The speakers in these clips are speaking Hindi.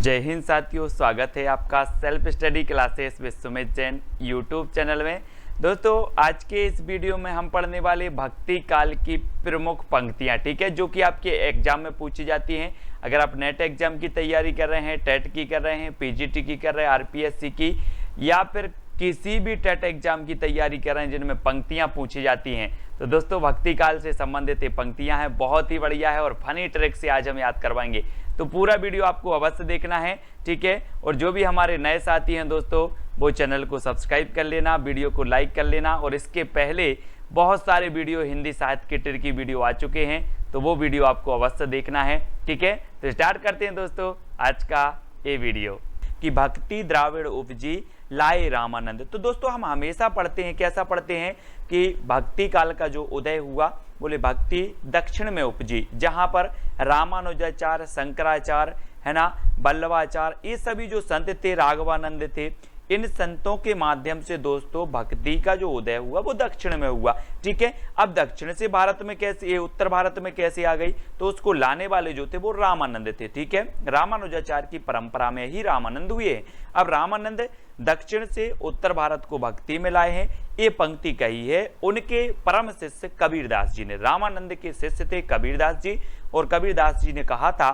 जय हिंद साथियों, स्वागत है आपका self study classes with Sumit Jain YouTube channel में। दोस्तों, आज के इस वीडियो में हम पढ़ने वाले भक्ति काल की प्रमुख पंक्तियां, ठीक है, जो कि आपके एग्जाम में पूछी जाती हैं। अगर आप नेट एग्जाम की तैयारी कर रहे हैं, टेट की कर रहे हैं, पीजीटी की कर रहे हैं, आरपीएससी की, या फिर किसी भी टेट एग्जाम की तैयारी कर रहे हैं जिनमें पंक्तियां पूछी जाती हैं, तो दोस्तों भक्ति काल से संबंधित ये पंक्तियां हैं, बहुत ही बढ़िया है और फनी ट्रिक से आज हम याद करवाएंगे। तो पूरा वीडियो आपको अवश्य देखना है, ठीक है। और जो भी हमारे नए साथी हैं दोस्तों, वो चैनल को सब्सक्राइब कर लेना, वीडियो को लाइक कर लेना। और इसके पहले बहुत सारे वीडियो हिंदी साहित्य के ट्रिक की वीडियो आ चुके हैं, तो वो वीडियो आपको अवश्य देखना है, ठीक है। तो स्टार्ट करते हैं दोस्तों आज का ये वीडियो कि भक्ति द्राविड़ उपजी लाए रामानंद। तो दोस्तों हम हमेशा पढ़ते हैं, कैसा पढ़ते हैं कि भक्ति काल का जो उदय हुआ, बोले भक्ति दक्षिण में उपजी, जहां पर रामानुजाचार्य, शंकराचार्य, है ना, बल्लभाचार्य, ये सभी जो संत थे, राघवानंद थे, इन संतों के माध्यम से दोस्तों भक्ति का जो उदय हुआ वो दक्षिण में हुआ, ठीक है। अब दक्षिण से भारत में कैसे, ये उत्तर भारत में कैसे आ गई, तो उसको लाने वाले जो थे वो रामानंद थे, ठीक है। रामानुजाचार्य की परंपरा में ही रामानंद हुए। अब रामानंद दक्षिण से उत्तर भारत को भक्ति में लाए हैं। ये पंक्ति कही है उनके परम शिष्य कबीरदास जी ने। रामानंद के शिष्य थे कबीरदास जी, और कबीरदास जी ने कहा था,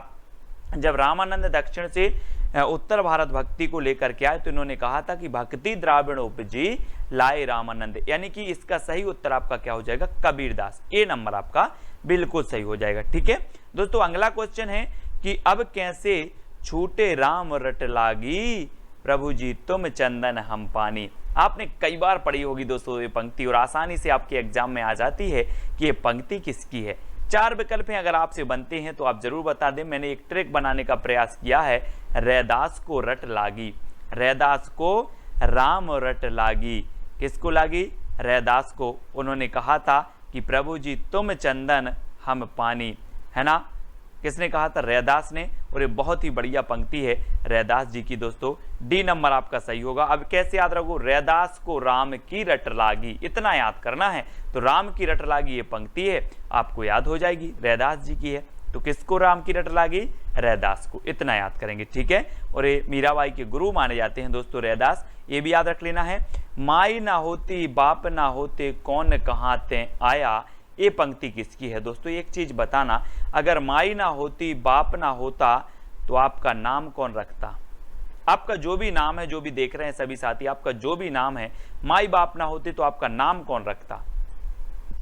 जब रामानंद दक्षिण से उत्तर भारत भक्ति को लेकर के आए, तो इन्होंने कहा था कि भक्ति द्राविड़ उपजी लाए रामानंद, यानी कि इसका सही उत्तर आपका क्या हो जाएगा, कबीरदास। ए नंबर आपका बिल्कुल सही हो जाएगा, ठीक है। दोस्तों अगला क्वेश्चन है कि अब कैसे छूटे राम रट लागी, प्रभु जी तुम चंदन हम पानी। आपने कई बार पढ़ी होगी दोस्तों ये पंक्ति, और आसानी से आपके एग्जाम में आ जाती है कि ये पंक्ति किसकी है। चार विकल्प हैं, अगर आपसे बनते हैं तो आप जरूर बता दें। मैंने एक ट्रिक बनाने का प्रयास किया है। रैदास को रट लागी, रैदास को राम रट लागी, किसको लागी, रैदास को। उन्होंने कहा था कि प्रभु जी तुम चंदन हम पानी, है ना, किसने कहा था, रैदास ने। और ये बहुत ही बढ़िया पंक्ति है रैदास जी की दोस्तों। डी नंबर आपका सही होगा। अब कैसे याद रखो, रैदास को राम की रट लागी, इतना याद करना है। तो राम की रट लागी ये पंक्ति है, आपको याद हो जाएगी, रैदास जी की है। तो किसको राम की रट लागी, रैदास को, इतना याद करेंगे, ठीक है। और ये मीराबाई के गुरु माने जाते हैं दोस्तों रैदास, ये भी याद रख लेना है। माई ना होती बाप ना होते कौन कहाँ ते आया, ये पंक्ति किसकी है दोस्तों। एक चीज बताना, अगर माई ना होती बाप ना होता तो आपका नाम कौन रखता। आपका जो भी नाम है, जो भी देख रहे हैं सभी साथी, आपका जो भी नाम है, माई बाप ना होते तो आपका नाम कौन रखता,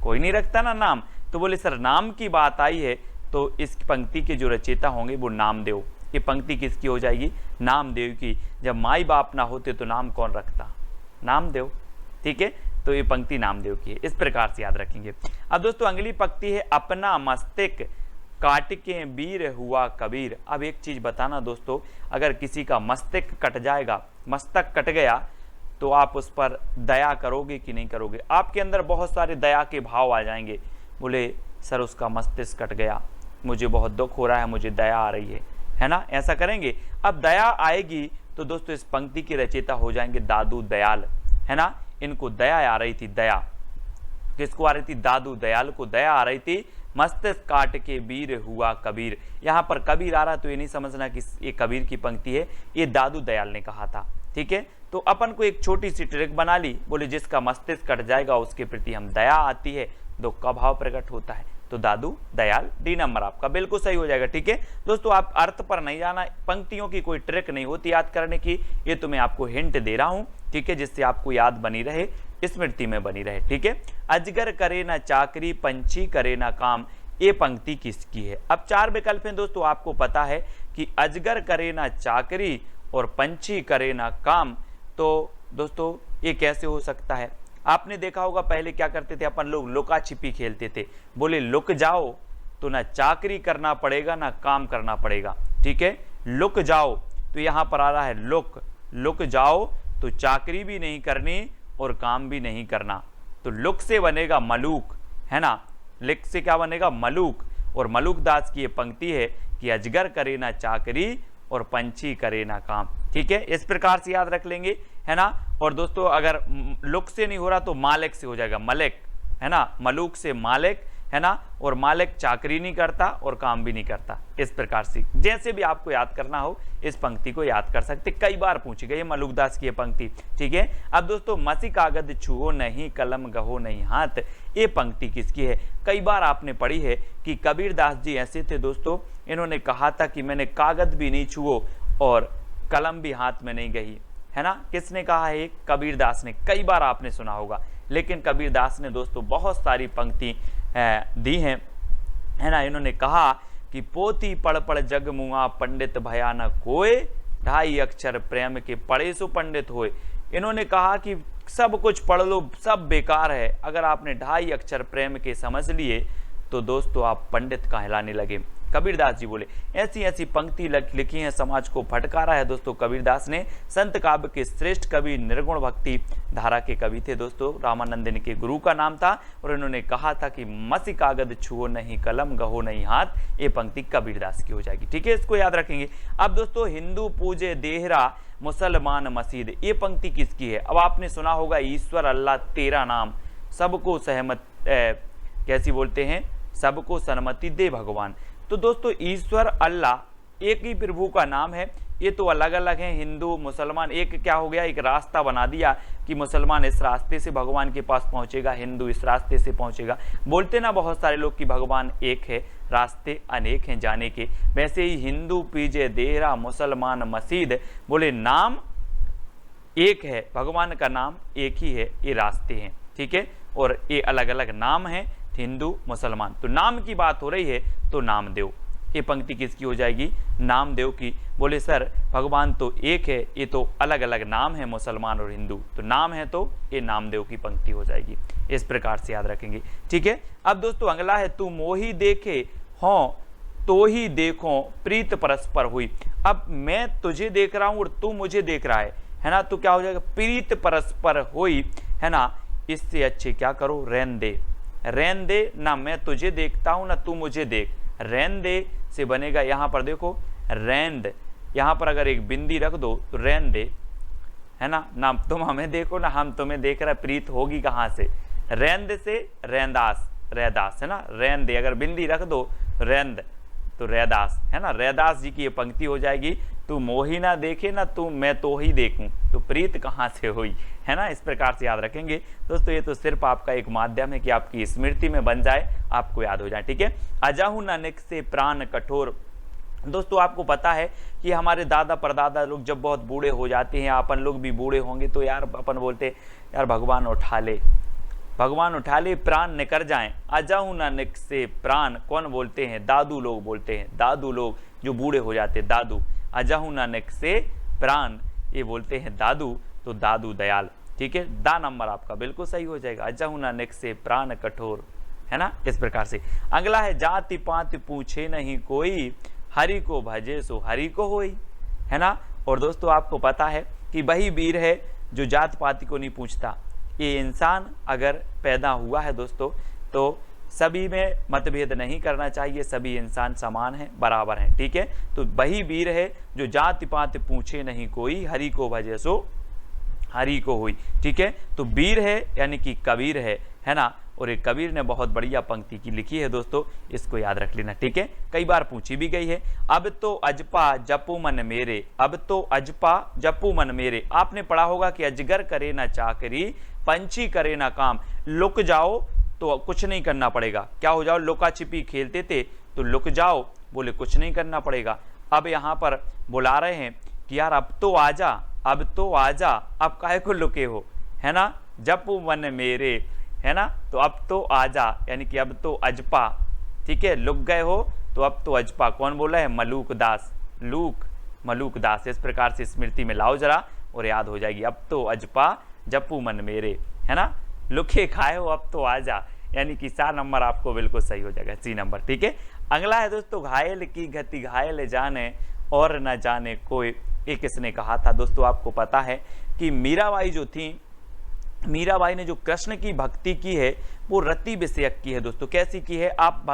कोई नहीं रखता ना नाम। तो बोले सर नाम की बात आई है तो इस पंक्ति के जो रचयिता होंगे वो नामदेव। ये पंक्ति किसकी हो जाएगी, नामदेव की। जब माई बाप ना होते तो नाम कौन रखता, नामदेव, ठीक है। तो ये पंक्ति नामदेव की है, इस प्रकार से याद रखेंगे। अब दोस्तों अगली पंक्ति है, अपना मस्तिष्क काट के वीर हुआ कबीर। अब एक चीज बताना दोस्तों, अगर किसी का मस्तिष्क कट जाएगा, मस्तक कट गया, तो आप उस पर दया करोगे कि नहीं करोगे। आपके अंदर बहुत सारे दया के भाव आ जाएंगे। बोले सर उसका मस्तिष्क कट गया, मुझे बहुत दुख हो रहा है, मुझे दया आ रही है ना, ऐसा करेंगे। अब दया आएगी तो दोस्तों इस पंक्ति के रचयिता हो जाएंगे दादू दयाल, है ना। इनको दया आ रही थी, दया किसको आ रही थी, दादू दयाल को दया आ रही थी। मस्तिष्क काट के वीर हुआ कबीर, यहाँ पर कबीर आ रहा तो ये नहीं समझना कि ये कबीर की पंक्ति है, ये दादू दयाल ने कहा था, ठीक है। तो अपन को एक छोटी सी ट्रिक बना ली, बोले जिसका मस्तिष्क कट जाएगा उसके प्रति हम दया आती है, दुख का भाव प्रकट होता है, तो दादू दयाल। डी नंबर आपका बिल्कुल सही हो जाएगा, ठीक है। दोस्तों आप अर्थ पर नहीं जाना, पंक्तियों की कोई ट्रिक नहीं होती याद करने की, ये तो मैं आपको हिंट दे रहा हूं, ठीक है, जिससे आपको याद बनी रहे, स्मृति में बनी रहे, ठीक है। अजगर करे ना चाकरी, पंछी करे ना काम, ये पंक्ति किसकी है। अब चार विकल्प हैं दोस्तों, आपको पता है कि अजगर करे ना चाकरी और पंछी करे ना काम। तो दोस्तों ये कैसे हो सकता है, आपने देखा होगा पहले क्या करते थे अपन लोग, लुका छिपी खेलते थे। बोले लुक जाओ तो ना चाकरी करना पड़ेगा ना काम करना पड़ेगा, ठीक है। लुक जाओ तो यहां पर आ रहा है लुक, लुक जाओ तो चाकरी भी नहीं करनी और काम भी नहीं करना, तो लुक से बनेगा मलूक, है ना, लिक से क्या बनेगा, मलूक। और मलूक दास की ये पंक्ति है कि अजगर करे ना चाकरी और पंछी करे ना काम, ठीक है। इस प्रकार से याद रख लेंगे, है ना। और दोस्तों अगर लुक से नहीं हो रहा तो मालिक से हो जाएगा, मलिक, है ना, मलूक से मालिक, है ना, और मालिक चाकरी नहीं करता और काम भी नहीं करता। इस प्रकार से जैसे भी आपको याद करना हो इस पंक्ति को याद कर सकते, कई बार पूछी गई है मलुकदास की ये पंक्ति, ठीक है। अब दोस्तों, मसी कागज छुओ नहीं, कलम गहो नहीं हाथ, ये पंक्ति किसकी है? कई बार आपने पढ़ी है कि कबीरदास जी ऐसे थे दोस्तों, इन्होंने कहा था कि मैंने कागज भी नहीं छुओ और कलम भी हाथ में नहीं गई, है ना। किसने कहा है? कबीरदास ने। कई बार आपने सुना होगा, लेकिन कबीरदास ने दोस्तों बहुत सारी पंक्ति दी हैं, है ना। इन्होंने कहा कि पोथी पढ़ पढ़ जग मुआ, पंडित भया न कोय, ढाई अक्षर प्रेम के पढ़े सो पंडित होए। इन्होंने कहा कि सब कुछ पढ़ लो, सब बेकार है, अगर आपने ढाई अक्षर प्रेम के समझ लिए तो दोस्तों आप पंडित कहलाने लगे। कबीरदास जी बोले। ऐसी ऐसी पंक्ति लिखी है, समाज को फटकारा है दोस्तों कबीरदास ने। संत काव्य के श्रेष्ठ कवि, निर्गुण भक्ति धारा के कवि थे दोस्तों। रामानंद इनके गुरु का नाम था और इन्होंने कहा था कि मसी कागज छुओ नहीं, कलम गहो नहीं हाथ, ये पंक्ति कबीरदास की हो जाएगी, ठीक है। इसको याद रखेंगे। अब दोस्तों, हिंदू पूजे देहरा, मुसलमान मसीद, ये पंक्ति किसकी है? अब आपने सुना होगा, ईश्वर अल्लाह तेरा नाम, सबको सहमत कैसी बोलते हैं, सबको सन्मति दे भगवान। तो दोस्तों, ईश्वर अल्लाह एक ही प्रभु का नाम है, ये तो अलग अलग हैं। हिंदू मुसलमान एक क्या हो गया, एक रास्ता बना दिया कि मुसलमान इस रास्ते से भगवान के पास पहुंचेगा, हिंदू इस रास्ते से पहुंचेगा। बोलते ना बहुत सारे लोग कि भगवान एक है, रास्ते अनेक हैं जाने के। वैसे ही हिंदू पीजे देहरा, मुसलमान मसीद, बोले नाम एक है, भगवान का नाम एक ही है, ये रास्ते हैं, ठीक है। और ये अलग अलग नाम हैं, हिंदू मुसलमान। तो नाम की बात हो रही है तो नामदेव, ये पंक्ति किसकी हो जाएगी? नामदेव की। बोले सर भगवान तो एक है, ये तो अलग अलग नाम है मुसलमान और हिंदू, तो नाम है तो ये नामदेव की पंक्ति हो जाएगी। इस प्रकार से याद रखेंगे, ठीक है। अब दोस्तों अगला है, तू मोही देखे हों तो ही देखो प्रीत परस्पर हुई। अब मैं तुझे देख रहा हूं और तू मुझे देख रहा है ना, तो क्या हो जाएगा? प्रीत परस्पर हुई, है ना। इससे अच्छे क्या करो, रैन दे, रैन दे ना, मैं तुझे देखता हूं ना तू मुझे देख। रैन दे से बनेगा, यहां पर देखो रैंद, यहां पर अगर एक बिंदी रख दो तो रैन दे, है ना। ना तुम हमें देखो ना हम तुम्हें देख रहे, प्रीत होगी कहां से? रैंद से रैंदास, रैदास, है ना। रैन दे अगर बिंदी रख दो रैंद तो रैदास, है ना। रैदास जी की ये पंक्ति हो जाएगी, तू मोही ना देखे ना तू मैं तो ही देखूं, तो प्रीत कहां से हुई, है ना। इस प्रकार से याद रखेंगे दोस्तों। ये तो सिर्फ आपका एक माध्यम है कि आपकी स्मृति में बन जाए, आपको याद हो जाए, ठीक है। अजाहू नानक से प्राण कठोर। दोस्तों आपको पता है कि हमारे दादा परदादा लोग जब बहुत बूढ़े हो जाते हैं, अपन लोग भी बूढ़े होंगे तो यार अपन बोलते यार भगवान उठा ले, भगवान उठा ले, प्राण निकल जाएं। अजाहू नानक से प्राण कौन बोलते हैं? दादू लोग बोलते हैं, दादू लोग जो बूढ़े हो जाते हैं, दादू। अजाहू नानक से प्राण ये बोलते हैं दादू, तो दादू दयाल, ठीक है। दा नंबर आपका बिल्कुल सही हो जाएगा। अजाहू नानक से प्राण कठोर, है ना। इस प्रकार से अगला है, जाति पाति पूछे नहीं कोई, हरि को भजे सो हरि को होई, है ना। और दोस्तों आपको पता है कि वही वीर है जो जात पाति को नहीं पूछता। ये इंसान अगर पैदा हुआ है दोस्तों तो सभी में मतभेद नहीं करना चाहिए, सभी इंसान समान हैं, बराबर हैं, ठीक है। तो वही वीर है जो जाति पाति पूछे नहीं कोई, हरि को भजे सो हरि को हुई, ठीक है। तो वीर है यानी कि कबीर है ना। और एक कबीर ने बहुत बढ़िया पंक्ति की लिखी है दोस्तों, इसको याद रख लेना, ठीक है। कई बार पूछी भी गई है। अब तो अजपा जपू मन मेरे, अब तो अजपा जपू मन मेरे। आपने पढ़ा होगा कि अजगर करे ना चाकरी, पंछी करे ना काम। लुक जाओ तो कुछ नहीं करना पड़ेगा, क्या हो जाओ? लुका छिपी खेलते थे तो लुक जाओ, बोले कुछ नहीं करना पड़ेगा। अब यहाँ पर बुला रहे हैं कि यार अब तो आजा, अब तो आजा, अब काहे को लुके हो, है ना। जपू मन मेरे, है ना। तो अब तो आजा यानी कि अब तो अजपा, ठीक है। लुक गए हो तो अब तो अजपा। कौन बोला है? मलूक दास, लूक मलूक दास। इस प्रकार से स्मृति में लाओ जरा और याद हो जाएगी। अब तो अजपा जपू मन मेरे, है ना। लुके खाए हो अब तो आजा, यानी कि सा नंबर आपको बिल्कुल सही हो जाएगा, सी नंबर, ठीक है। अगला है दोस्तों, घायल की गति घायल जाने और न जाने कोई। ये किसने कहा था? दोस्तों आपको पता है कि मीराबाई जो थी, मीराबाई ने जो कृष्ण की भक्ति की है वो रति विषयक की है दोस्तों। कैसी की है? आप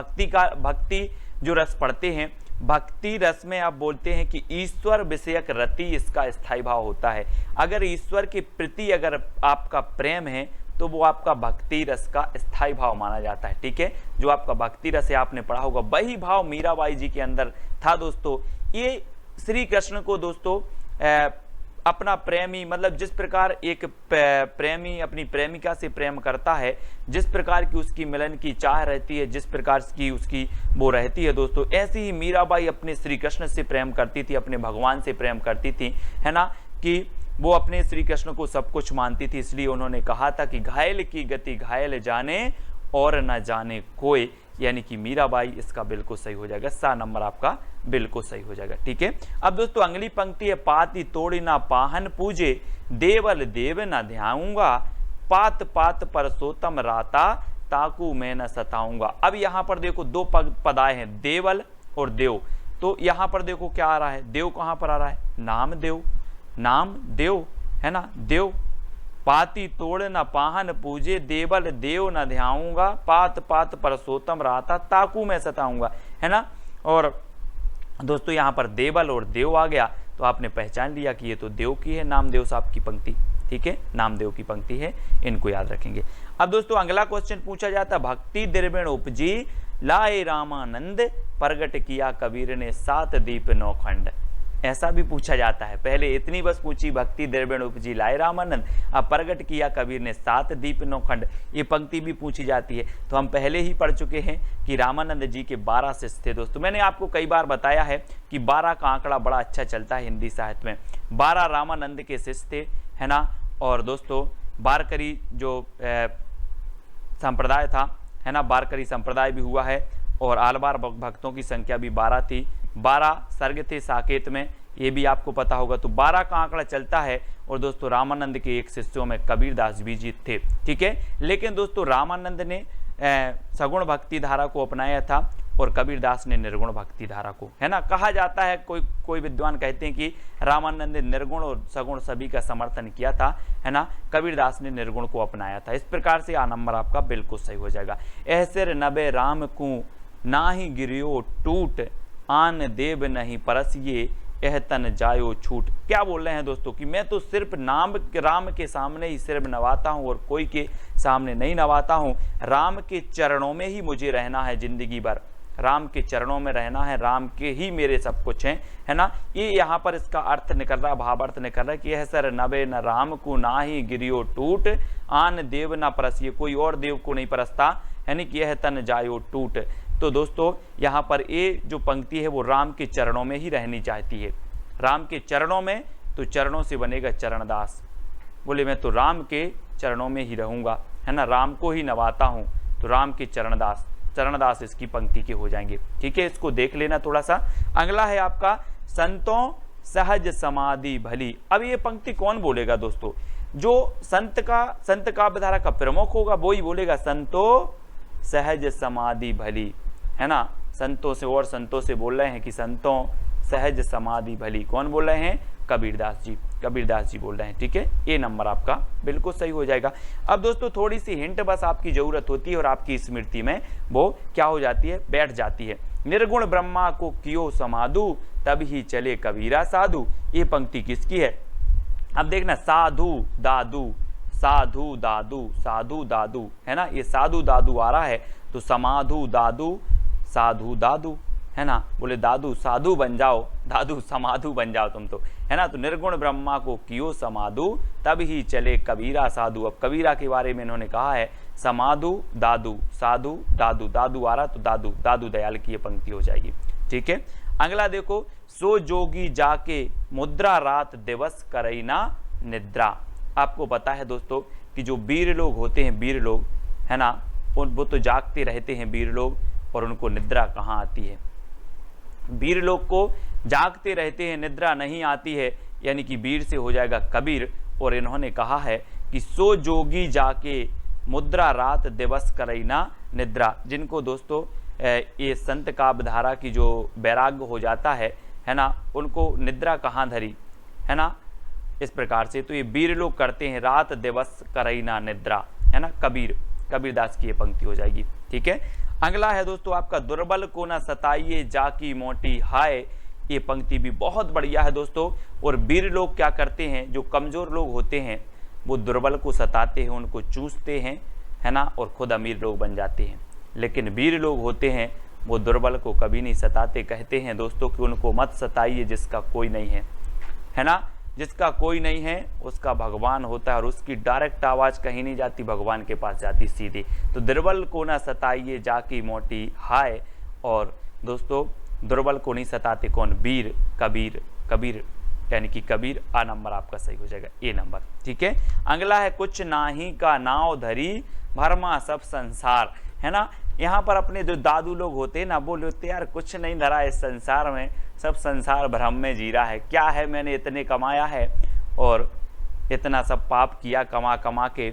भक्ति जो रस पढ़ते हैं, भक्ति रस में आप बोलते हैं कि ईश्वर विषयक रति इसका स्थायी भाव होता है। अगर ईश्वर के प्रति अगर आपका प्रेम है तो वो आपका भक्ति रस का स्थायी भाव माना जाता है। ठीक है, जो आपका भक्ति रस है आपने पढ़ा होगा, वही भाव मीराबाई जी के अंदर था दोस्तों। ये श्री कृष्ण को दोस्तों अपना प्रेमी, मतलब जिस प्रकार एक प्रेमी अपनी प्रेमिका से प्रेम करता है, जिस प्रकार की उसकी मिलन की चाह रहती है, जिस प्रकार की उसकी वो रहती है दोस्तों, ऐसे ही मीराबाई अपने श्री कृष्ण से प्रेम करती थी, अपने भगवान से प्रेम करती थी, है ना, कि वो अपने श्री कृष्ण को सब कुछ मानती थी। इसलिए उन्होंने कहा था कि घायल की गति घायल जाने और न जाने कोई, यानी कि मीराबाई इसका बिल्कुल सही हो जाएगा, सा नंबर आपका बिल्कुल सही हो जाएगा। ठीक है, अब दोस्तों अगली पंक्ति है, पाती तोड़ी ना पाहन पूजे, देवल देव न ध्याऊंगा, पात पात परसोत्तम राता, ताकू मैं न सताऊंगा। अब यहाँ पर देखो दो पद आए हैं, देवल और देव। तो यहाँ पर देखो क्या आ रहा है, देव कहाँ पर आ रहा है, नाम देव, नाम देव, है ना, देव। पाती तोड़ न पाहन पूजे, देवल देव न ध्याऊंगा, पात पात परसोत्तम राता, ताकू मैं सताऊंगा, है ना। और दोस्तों यहाँ पर देवल और देव आ गया तो आपने पहचान लिया कि ये तो देव की है, नामदेव साहब की पंक्ति। ठीक है, नामदेव की पंक्ति है, इनको याद रखेंगे। अब दोस्तों अगला क्वेश्चन पूछा जाता है, भक्ति द्रविण उपजी लाए रामानंद, प्रगट किया कबीर ने सात दीप नौ खंड। ऐसा भी पूछा जाता है, पहले इतनी बस पूछी, भक्ति द्रविण उपजी लाए रामानंद, अब प्रगट किया कबीर ने सात दीप नौ खंड, ये पंक्ति भी पूछी जाती है। तो हम पहले ही पढ़ चुके हैं कि रामानंद जी के 12 शिष्य थे दोस्तों। मैंने आपको कई बार बताया है कि 12 का आंकड़ा बड़ा अच्छा चलता है हिंदी साहित्य में। 12 रामानंद के शिष्य थे, है ना। और दोस्तों वारकरी जो संप्रदाय था, है ना, वारकरी संप्रदाय भी हुआ है, और आलवार भक्तों की संख्या भी 12 थी। 12 सर्ग थे साकेत में, ये भी आपको पता होगा। तो 12 का आंकड़ा चलता है। और दोस्तों रामानंद के एक शिष्यों में कबीरदास भी जी थे। ठीक है, लेकिन दोस्तों रामानंद ने सगुण भक्ति धारा को अपनाया था और कबीरदास ने निर्गुण भक्ति धारा को, है ना। कहा जाता है, कोई विद्वान कहते हैं कि रामानंद ने निर्गुण और सगुण सभी का समर्थन किया था, है ना, कबीरदास ने निर्गुण को अपनाया था। इस प्रकार से आ नंबर आपका बिल्कुल सही हो जाएगा। ऐसर नबे राम को ना ही गिरियो टूट, आन देव नहीं परसिए, यह तन जायो छूट। क्या बोल रहे हैं दोस्तों कि मैं तो सिर्फ नाम राम के सामने ही सिर्फ नवाता हूं और कोई के सामने नहीं नवाता हूं। राम के चरणों में ही मुझे रहना है जिंदगी भर, राम के चरणों में रहना है, राम के ही मेरे सब कुछ हैं, है ना। ये यहाँ पर इसका अर्थ निकल रहा, भावार्थ निकल रहा है कि यह सर नबे न राम को ना ही गिरियो टूट, आन देव न परसिए, कोई और देव को नहीं परसता, यानी कि यह तन जायो टूट। तो दोस्तों यहाँ पर ये जो पंक्ति है वो राम के चरणों में ही रहनी चाहती है, राम के चरणों में, तो चरणों से बनेगा चरणदास। बोले मैं तो राम के चरणों में ही रहूंगा, है ना, राम को ही नवाता हूं, तो राम के चरणदास, चरणदास इसकी पंक्ति के हो जाएंगे। ठीक है, इसको देख लेना थोड़ा सा। अगला है आपका, संतों सहज समाधि भली। अब ये पंक्ति कौन बोलेगा दोस्तों, जो संत काव्य धारा का प्रमुख होगा वो ही बोलेगा, संतों सहज समाधि भली, है ना। संतों से और संतों से बोल रहे हैं कि संतों सहज समाधि भली। कौन बोल रहे हैं, कबीरदास जी, कबीरदास जी बोल रहे हैं। ठीक है, ये नंबर आपका बिल्कुल सही हो जाएगा। अब दोस्तों थोड़ी सी हिंट बस आपकी जरूरत होती है और आपकी स्मृति में वो क्या हो जाती है, बैठ जाती है। निर्गुण ब्रह्मा को कियो समाधु, तब ही चले कबीरा साधु। ये पंक्ति किसकी है, अब देखना, साधु दादू, साधु दादू, साधु दादू, है ना, ये साधु दादू आ रहा है, तो समाधु दादू, साधु दादू, है ना। बोले दादू साधु बन जाओ, दादू समाधु बन जाओ तुम तो, है ना। तो निर्गुण ब्रह्मा को कियो समाधु, तब ही चले कबीरा साधु। अब कबीरा के बारे में इन्होंने कहा है, समाधु दादू, साधु दादू, दादू आ रहा तो दादू, दादू दयाल की ये पंक्ति हो जाएगी। ठीक है, अगला देखो, सो जोगी जाके मुद्रा रात दिवस करैना निद्रा। आपको पता है दोस्तों कि जो वीर लोग होते हैं, वीर लोग, है ना, वो तो जागते रहते हैं वीर लोग, और उनको निद्रा कहाँ आती है। वीर लोग को जागते रहते हैं, निद्रा नहीं आती है, यानी कि वीर से हो जाएगा कबीर। और इन्होंने कहा है कि सो जोगी जाके मुद्रा रात दिवस करैना निद्रा। जिनको दोस्तों ये संत काव्य धारा की जो वैराग्य हो जाता है ना, उनको निद्रा कहाँ धरी, है ना, इस प्रकार से। तो ये वीर लोग करते हैं, रात दिवस करैना निद्रा, है ना, कबीरदास की ये पंक्ति हो जाएगी। ठीक है, अगला है दोस्तों आपका, दुर्बल को न सताइए जाकी मोटी हाय। ये पंक्ति भी बहुत बढ़िया है दोस्तों। और वीर लोग क्या करते हैं, जो कमजोर लोग होते हैं, वो दुर्बल को सताते हैं, उनको चूसते हैं, है ना, और खुद अमीर लोग बन जाते हैं। लेकिन वीर लोग होते हैं वो दुर्बल को कभी नहीं सताते। कहते हैं दोस्तों कि उनको मत सताइए जिसका कोई नहीं है ना, जिसका कोई नहीं है उसका भगवान होता है, और उसकी डायरेक्ट आवाज़ कहीं नहीं जाती, भगवान के पास जाती सीधी। तो दुर्बल को ना सताइए जाकी मोटी हाय, और दोस्तों दुर्बल को नहीं सताते कौन, वीर कबीर, कबीर यानी कि कबीर। आ नंबर आपका सही हो जाएगा, ए नंबर, ठीक है। अगला है कुछ नाही का नाव धरी भरमा सब संसार, है ना। यहाँ पर अपने जो दादू लोग होते हैं ना, बोले होते यार कुछ नहीं धरा इस संसार में, सब संसार भ्रम में जी रहा है, क्या है मैंने इतने कमाया है और इतना सब पाप किया कमा कमा के,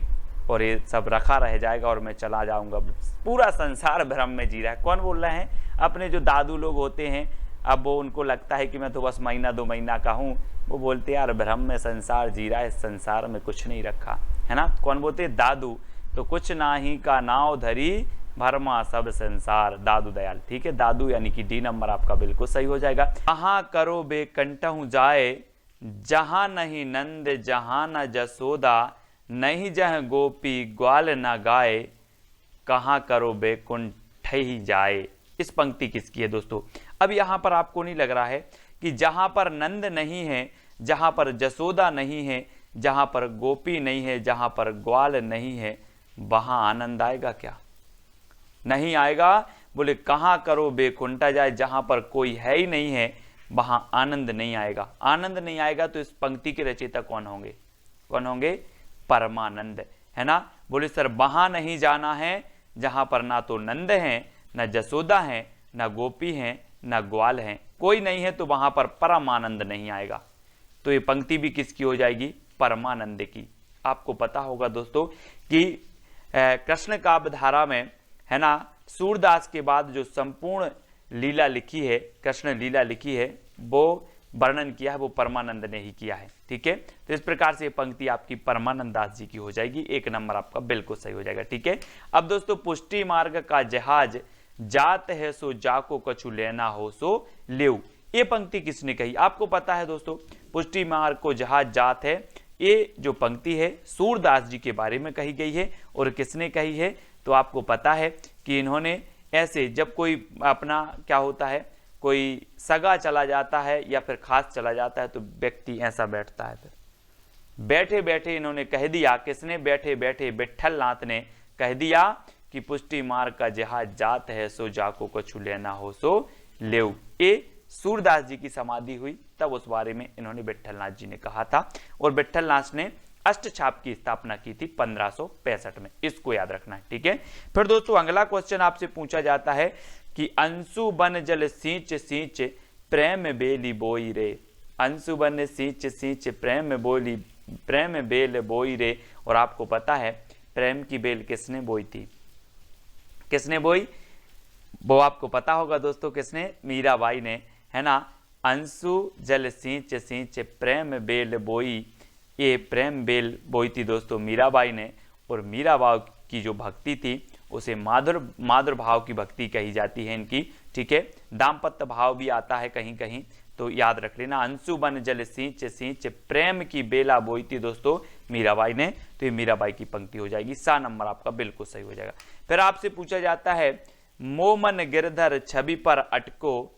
और ये सब रखा रह जाएगा और मैं चला जाऊंगा, पूरा संसार भ्रम में जी रहा है। कौन बोल रहे हैं, अपने जो दादू लोग होते हैं। अब वो उनको लगता है कि मैं तो बस महीना 2 महीना का हूँ, वो बोलते यार भ्रम में संसार जी रहा है, इस संसार में कुछ नहीं रखा, है ना। कौन बोलते, दादू। तो कुछ नाही का नाव धरी भरमा सब संसार, दादू दयाल, ठीक है। दादू यानी कि डी नंबर आपका बिल्कुल सही हो जाएगा। कहाँ करो बेकंठहु जाए, जहाँ नहीं नंद जहाँ न जसोदा, नहीं जह गोपी ग्वाल न गाए, कहाँ करो बेकुंठ ही जाए। इस पंक्ति किसकी है दोस्तों। अब यहाँ पर आपको नहीं लग रहा है कि जहाँ पर नंद नहीं है, जहाँ पर जसोदा नहीं है, जहाँ पर गोपी नहीं है, जहाँ पर ग्वाल नहीं है, वहाँ आनंद आएगा क्या, नहीं आएगा। बोले कहाँ करो बेकुंठा जाए, जहाँ पर कोई है ही नहीं है वहाँ आनंद नहीं आएगा। आनंद नहीं आएगा तो इस पंक्ति के रचयिता कौन होंगे, कौन होंगे, परमानंद, है ना। बोले सर वहाँ नहीं जाना है जहाँ पर ना तो नंद है, न जसोदा है, न गोपी है, न ग्वाल है, कोई नहीं है, तो वहाँ पर परमानंद नहीं आएगा। तो ये पंक्ति भी किसकी हो जाएगी, परमानंद की। आपको पता होगा दोस्तों कि कृष्ण काव्य धारा में, है ना, सूरदास के बाद जो संपूर्ण लीला लिखी है, कृष्ण लीला लिखी है, वो वर्णन किया है वो परमानंद ने ही किया है, ठीक है। तो इस प्रकार से ये पंक्ति आपकी परमानंद दास जी की हो जाएगी, 1 नंबर आपका बिल्कुल सही हो जाएगा, ठीक है। अब दोस्तों पुष्टि मार्ग का जहाज, जात है सो जाको कछु लेना हो सो लेऊ, ये पंक्ति किसने कही। आपको पता है दोस्तों पुष्टि मार्ग को जहाज जात है, ये जो पंक्ति है सूरदास जी के बारे में कही गई है। और किसने कही है, तो आपको पता है कि इन्होंने ऐसे, जब कोई अपना क्या होता है, कोई सगा चला जाता है या फिर खास चला जाता है, तो व्यक्ति ऐसा बैठता है, फिर बैठे बैठे इन्होंने कह दिया, किसने, बैठे बैठे विट्ठल नाथ ने कह दिया कि पुष्टि मार्ग का जहाज जात है सो जाको कछु लेना हो सो लेऊ। ये सूरदास जी की समाधि हुई तब उस बारे में इन्होंने विट्ठलनाथ जी ने कहा था, और विट्ठलनाथ ने अष्टछाप की स्थापना की थी 1565 में, इसको याद रखना है, ठीक है। फिर दोस्तों अगला क्वेश्चन आपसे पूछा जाता है कि अंशु बन जल सींच सींच प्रेम बेली बोई रे, अंशु बन सींच सींच प्रेम बेल बोई रे। और आपको पता है प्रेम की बेल किसने बोई थी, किसने बोई, वो आपको पता होगा दोस्तों, किसने, मीराबाई ने, है ना। अंशु जल सींच सींच प्रेम बेल बोई, ये प्रेम बेल बोई थी दोस्तों मीराबाई ने। और मीराबाई की जो भक्ति थी उसे माधुर भाव की भक्ति कही जाती है इनकी, ठीक है। दाम्पत्य भाव भी आता है कहीं कहीं, तो याद रख लेना। अंशु बन जल सींच सींच प्रेम की बेला बोई थी दोस्तों मीराबाई ने, तो ये मीराबाई की पंक्ति हो जाएगी, 7 नंबर आपका बिल्कुल सही हो जाएगा। फिर आपसे पूछा जाता है मोमन गिरधर छवि पर अटको,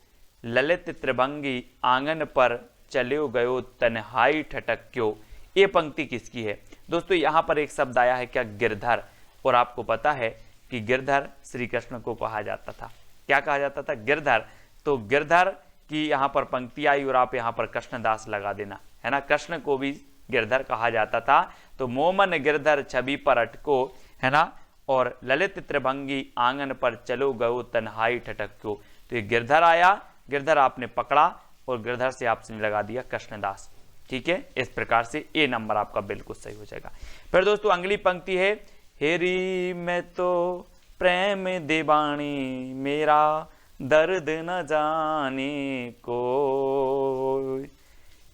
ललित त्रिभंगी आंगन पर चलो गयो तन्हाई ठटक्यो, ये पंक्ति किसकी है दोस्तों। यहाँ पर एक शब्द आया है क्या, गिरधर। और आपको पता है कि गिरधर श्री कृष्ण को कहा जाता था, क्या कहा जाता था, गिरधर। तो गिरधर की यहाँ पर पंक्ति आई और आप यहाँ पर कृष्णदास लगा देना, है ना। कृष्ण को भी गिरधर कहा जाता था। तो मोमन गिरधर छवि पर अटको, है ना, और ललित त्रिभंगी आंगन पर चलो गयो तन्हाई ठटक्यो। तो ये गिरधर आया, गिरधर आपने पकड़ा और गिरधर से आपने लगा दिया कृष्णदास, ठीक है। इस प्रकार से ए नंबर आपका बिल्कुल सही हो जाएगा। फिर दोस्तों अगली पंक्ति है, हेरी मैं तो प्रेम देवाणी मेरा दर्द न जाने को,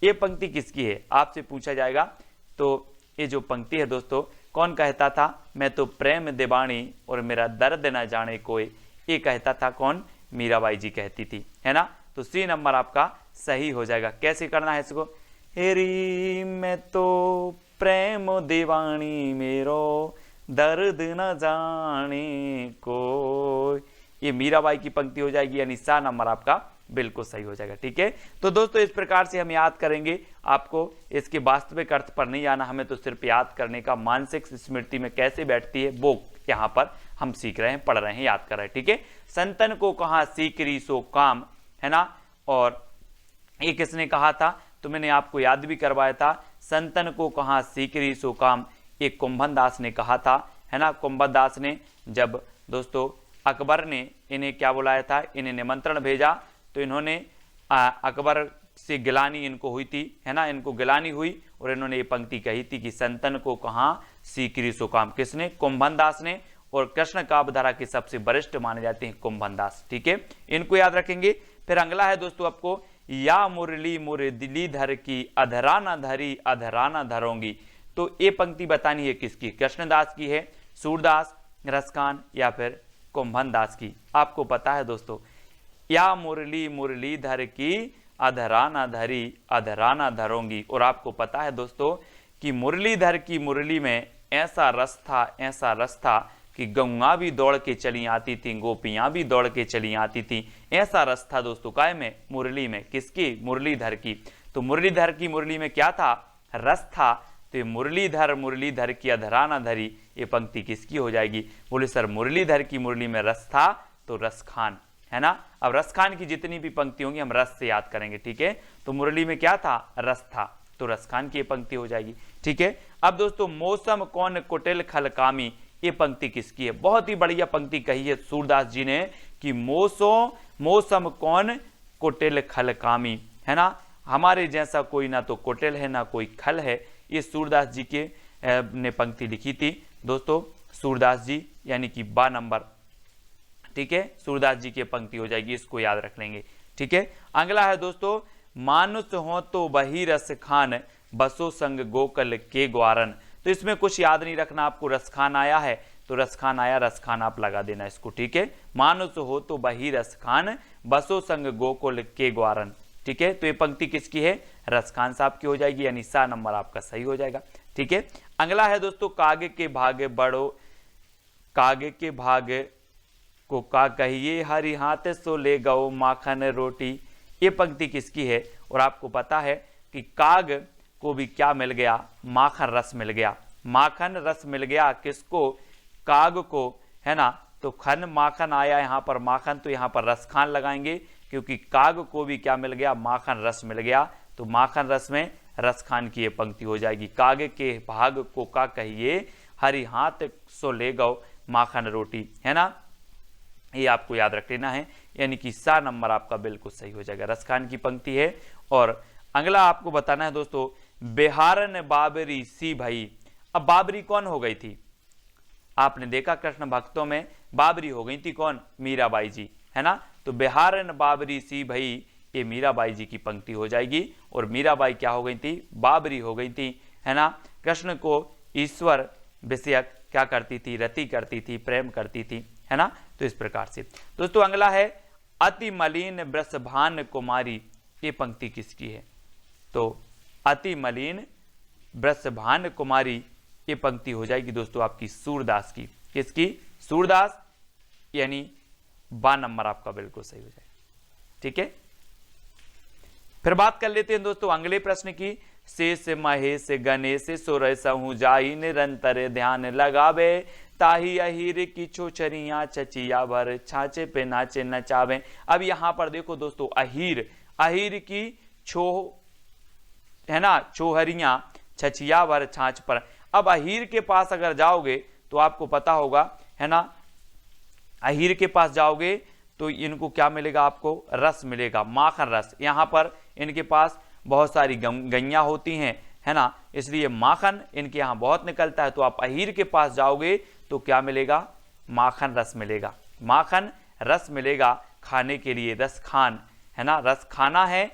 ये पंक्ति किसकी है आपसे पूछा जाएगा। तो ये जो पंक्ति है दोस्तों, कौन कहता था, मैं तो प्रेम देवाणी और मेरा दर्द न जाने कोई, ये कहता था कौन, मीराबाई जी कहती थी, है ना। तो सी नंबर आपका सही हो जाएगा। कैसे करना है इसको, हेरी मैं तो प्रेम दीवानी मेरो दर्द न जाने को। ये मीराबाई की पंक्ति हो जाएगी, यानी सा नंबर आपका बिल्कुल सही हो जाएगा। ठीक है, तो दोस्तों इस प्रकार से हम याद करेंगे। आपको इसके वास्तविक अर्थ पर नहीं आना, हमें तो सिर्फ याद करने का, मानसिक स्मृति में कैसे बैठती है वो यहाँ पर हम सीख रहे हैं, पढ़ रहे हैं, याद कर रहे हैं। ठीक है, संतन को कहा सीकरी सो काम, है ना। और ये किसने कहा था, तो मैंने आपको याद भी करवाया था, संतन को कहा सीकरी सो काम, एक कुंभन दास ने कहा था, है ना। कुंभन दास ने जब दोस्तों अकबर ने इन्हें क्या बुलाया था, इन्हें निमंत्रण भेजा, तो इन्होंने अकबर से गिलानी इनको हुई थी, है ना, इनको गिलानी हुई और इन्होंने ये पंक्ति कही थी कि संतन को कहा सीकरी सो काम। किसने, कुंभन दास ने। और कृष्ण काव्यधारा के सबसे वरिष्ठ माने जाते हैं कुंभन दास। ठीक है, इनको याद रखेंगे। फिर अगला है दोस्तों आपको, या मुरली मुरली धर की अधरा न धरी अधरा न धरोंगी। तो ये पंक्ति बतानी है किसकी, कृष्णदास की है, सूरदास, रसखान या फिर कुंभन दास की। आपको पता है दोस्तों, या मुरली मुरलीधर की अधरा न धरी अधरा न धरोंगी। और आपको पता है दोस्तों कि मुरलीधर की मुरली में ऐसा रस था कि गौआ भी दौड़ के चली आती थी, गोपियां भी दौड़ के चली आती थी। ऐसा रस था दोस्तों काय में, मुरली में, किसकी, मुरलीधर की। तो मुरलीधर की मुरली में क्या था, रस था। तो मुरलीधर की अधरा न धरी, ये पंक्ति किसकी हो जाएगी। बोले सर मुरलीधर की मुरली में रस था तो रसखान, है ना। अब रसखान की जितनी भी पंक्ति होंगी हम रस से याद करेंगे। ठीक है, तो मुरली में क्या था, रस था, तो रसखान की पंक्ति हो जाएगी। ठीक है, अब दोस्तों मौसम कौन कुटिल खलकामी, ये पंक्ति किसकी है। बहुत ही बढ़िया पंक्ति कही है सूरदास जी ने कि मौसम कौन कुटिल खलकामी, है ना। हमारे जैसा कोई ना तो कुटिल है ना कोई खल है। ये सूरदास जी के ने पंक्ति लिखी थी दोस्तों, सूरदास जी यानी कि 12 नंबर। ठीक है, सूरदास जी की पंक्ति हो जाएगी, इसको याद रख लेंगे। ठीक है, अगला है दोस्तों, मानुस हो तो बही रस खान बसो संग गोकल के ग्वारन। तो इसमें कुछ याद नहीं रखना आपको, रसखान आया है तो रसखान आया, रसखान आप लगा देना इसको। ठीक है, मानुस हो तो बही रसखान बसो संग गोकुल के ग्वारन। ठीक है, तो ये पंक्ति किसकी है, रसखान साहब की हो जाएगी, यानी सा नंबर आपका सही हो जाएगा। ठीक है, अगला है दोस्तों, कागे के भागे बड़ो, कागे के भागे को का कहिए हरि हाथ सो ले गौ माखन रोटी। ये पंक्ति किसकी है, और आपको पता है कि काग को भी क्या मिल गया, माखन रस मिल गया। माखन रस मिल गया किसको, काग को, है ना। तो खन माखन आया यहाँ पर माखन, तो यहाँ पर रसखान लगाएंगे क्योंकि काग को भी क्या मिल गया, माखन रस मिल गया। तो माखन रस में रसखान की ये पंक्ति हो जाएगी, कागे के भाग को का कहिए हरि हाथ सो ले गौ माखन रोटी, है ना। ये आपको याद रख लेना है, यानी कि सा नंबर आपका बिल्कुल सही हो जाएगा, रसखान की पंक्ति है। और अगला आपको बताना है दोस्तों, बिहारन बाबरी सी भाई। अब बाबरी कौन हो गई थी, आपने देखा कृष्ण भक्तों में बाबरी हो गई थी कौन, मीराबाई जी, है ना। तो बिहारन बाबरी सी भाई, ये मीराबाई जी की पंक्ति हो जाएगी। और मीराबाई क्या हो गई थी, बाबरी हो गई थी, है ना। कृष्ण को ईश्वर विषयक क्या करती थी, रति करती थी, प्रेम करती थी, है ना। तो इस प्रकार से दोस्तों अगला है, अति मलिन वृषभान कुमारी। ये पंक्ति किसकी है, तो अति मलिन वृषभान कुमारी, ये पंक्ति हो जाएगी दोस्तों आपकी सूरदास की। किसकी, सूरदास, यानी 12 नंबर आपका बिल्कुल सही हो जाएगा। ठीक है, फिर बात कर लेते हैं दोस्तों अगले प्रश्न की। शेष महेश गणेश सुर सहु जाई निरंतर ध्यान लगावे, ताही अहीर की छोचरियां चचिया भर छाचे पे नाचे नचावे। अब यहां पर देखो दोस्तों, अहीर की छो, है ना, छोहरियां छचिया भर छाछ पर। अब अहीर के पास अगर जाओगे तो आपको पता होगा, है ना, अहीर के पास जाओगे तो इनको क्या मिलेगा, आपको रस मिलेगा, माखन रस। यहाँ पर इनके पास बहुत सारी गैया होती हैं, है ना, इसलिए माखन इनके यहाँ बहुत निकलता है। तो आप अहीर के पास जाओगे तो क्या मिलेगा, माखन रस मिलेगा, माखन रस मिलेगा खाने के लिए, रस खान, है ना, रस खाना है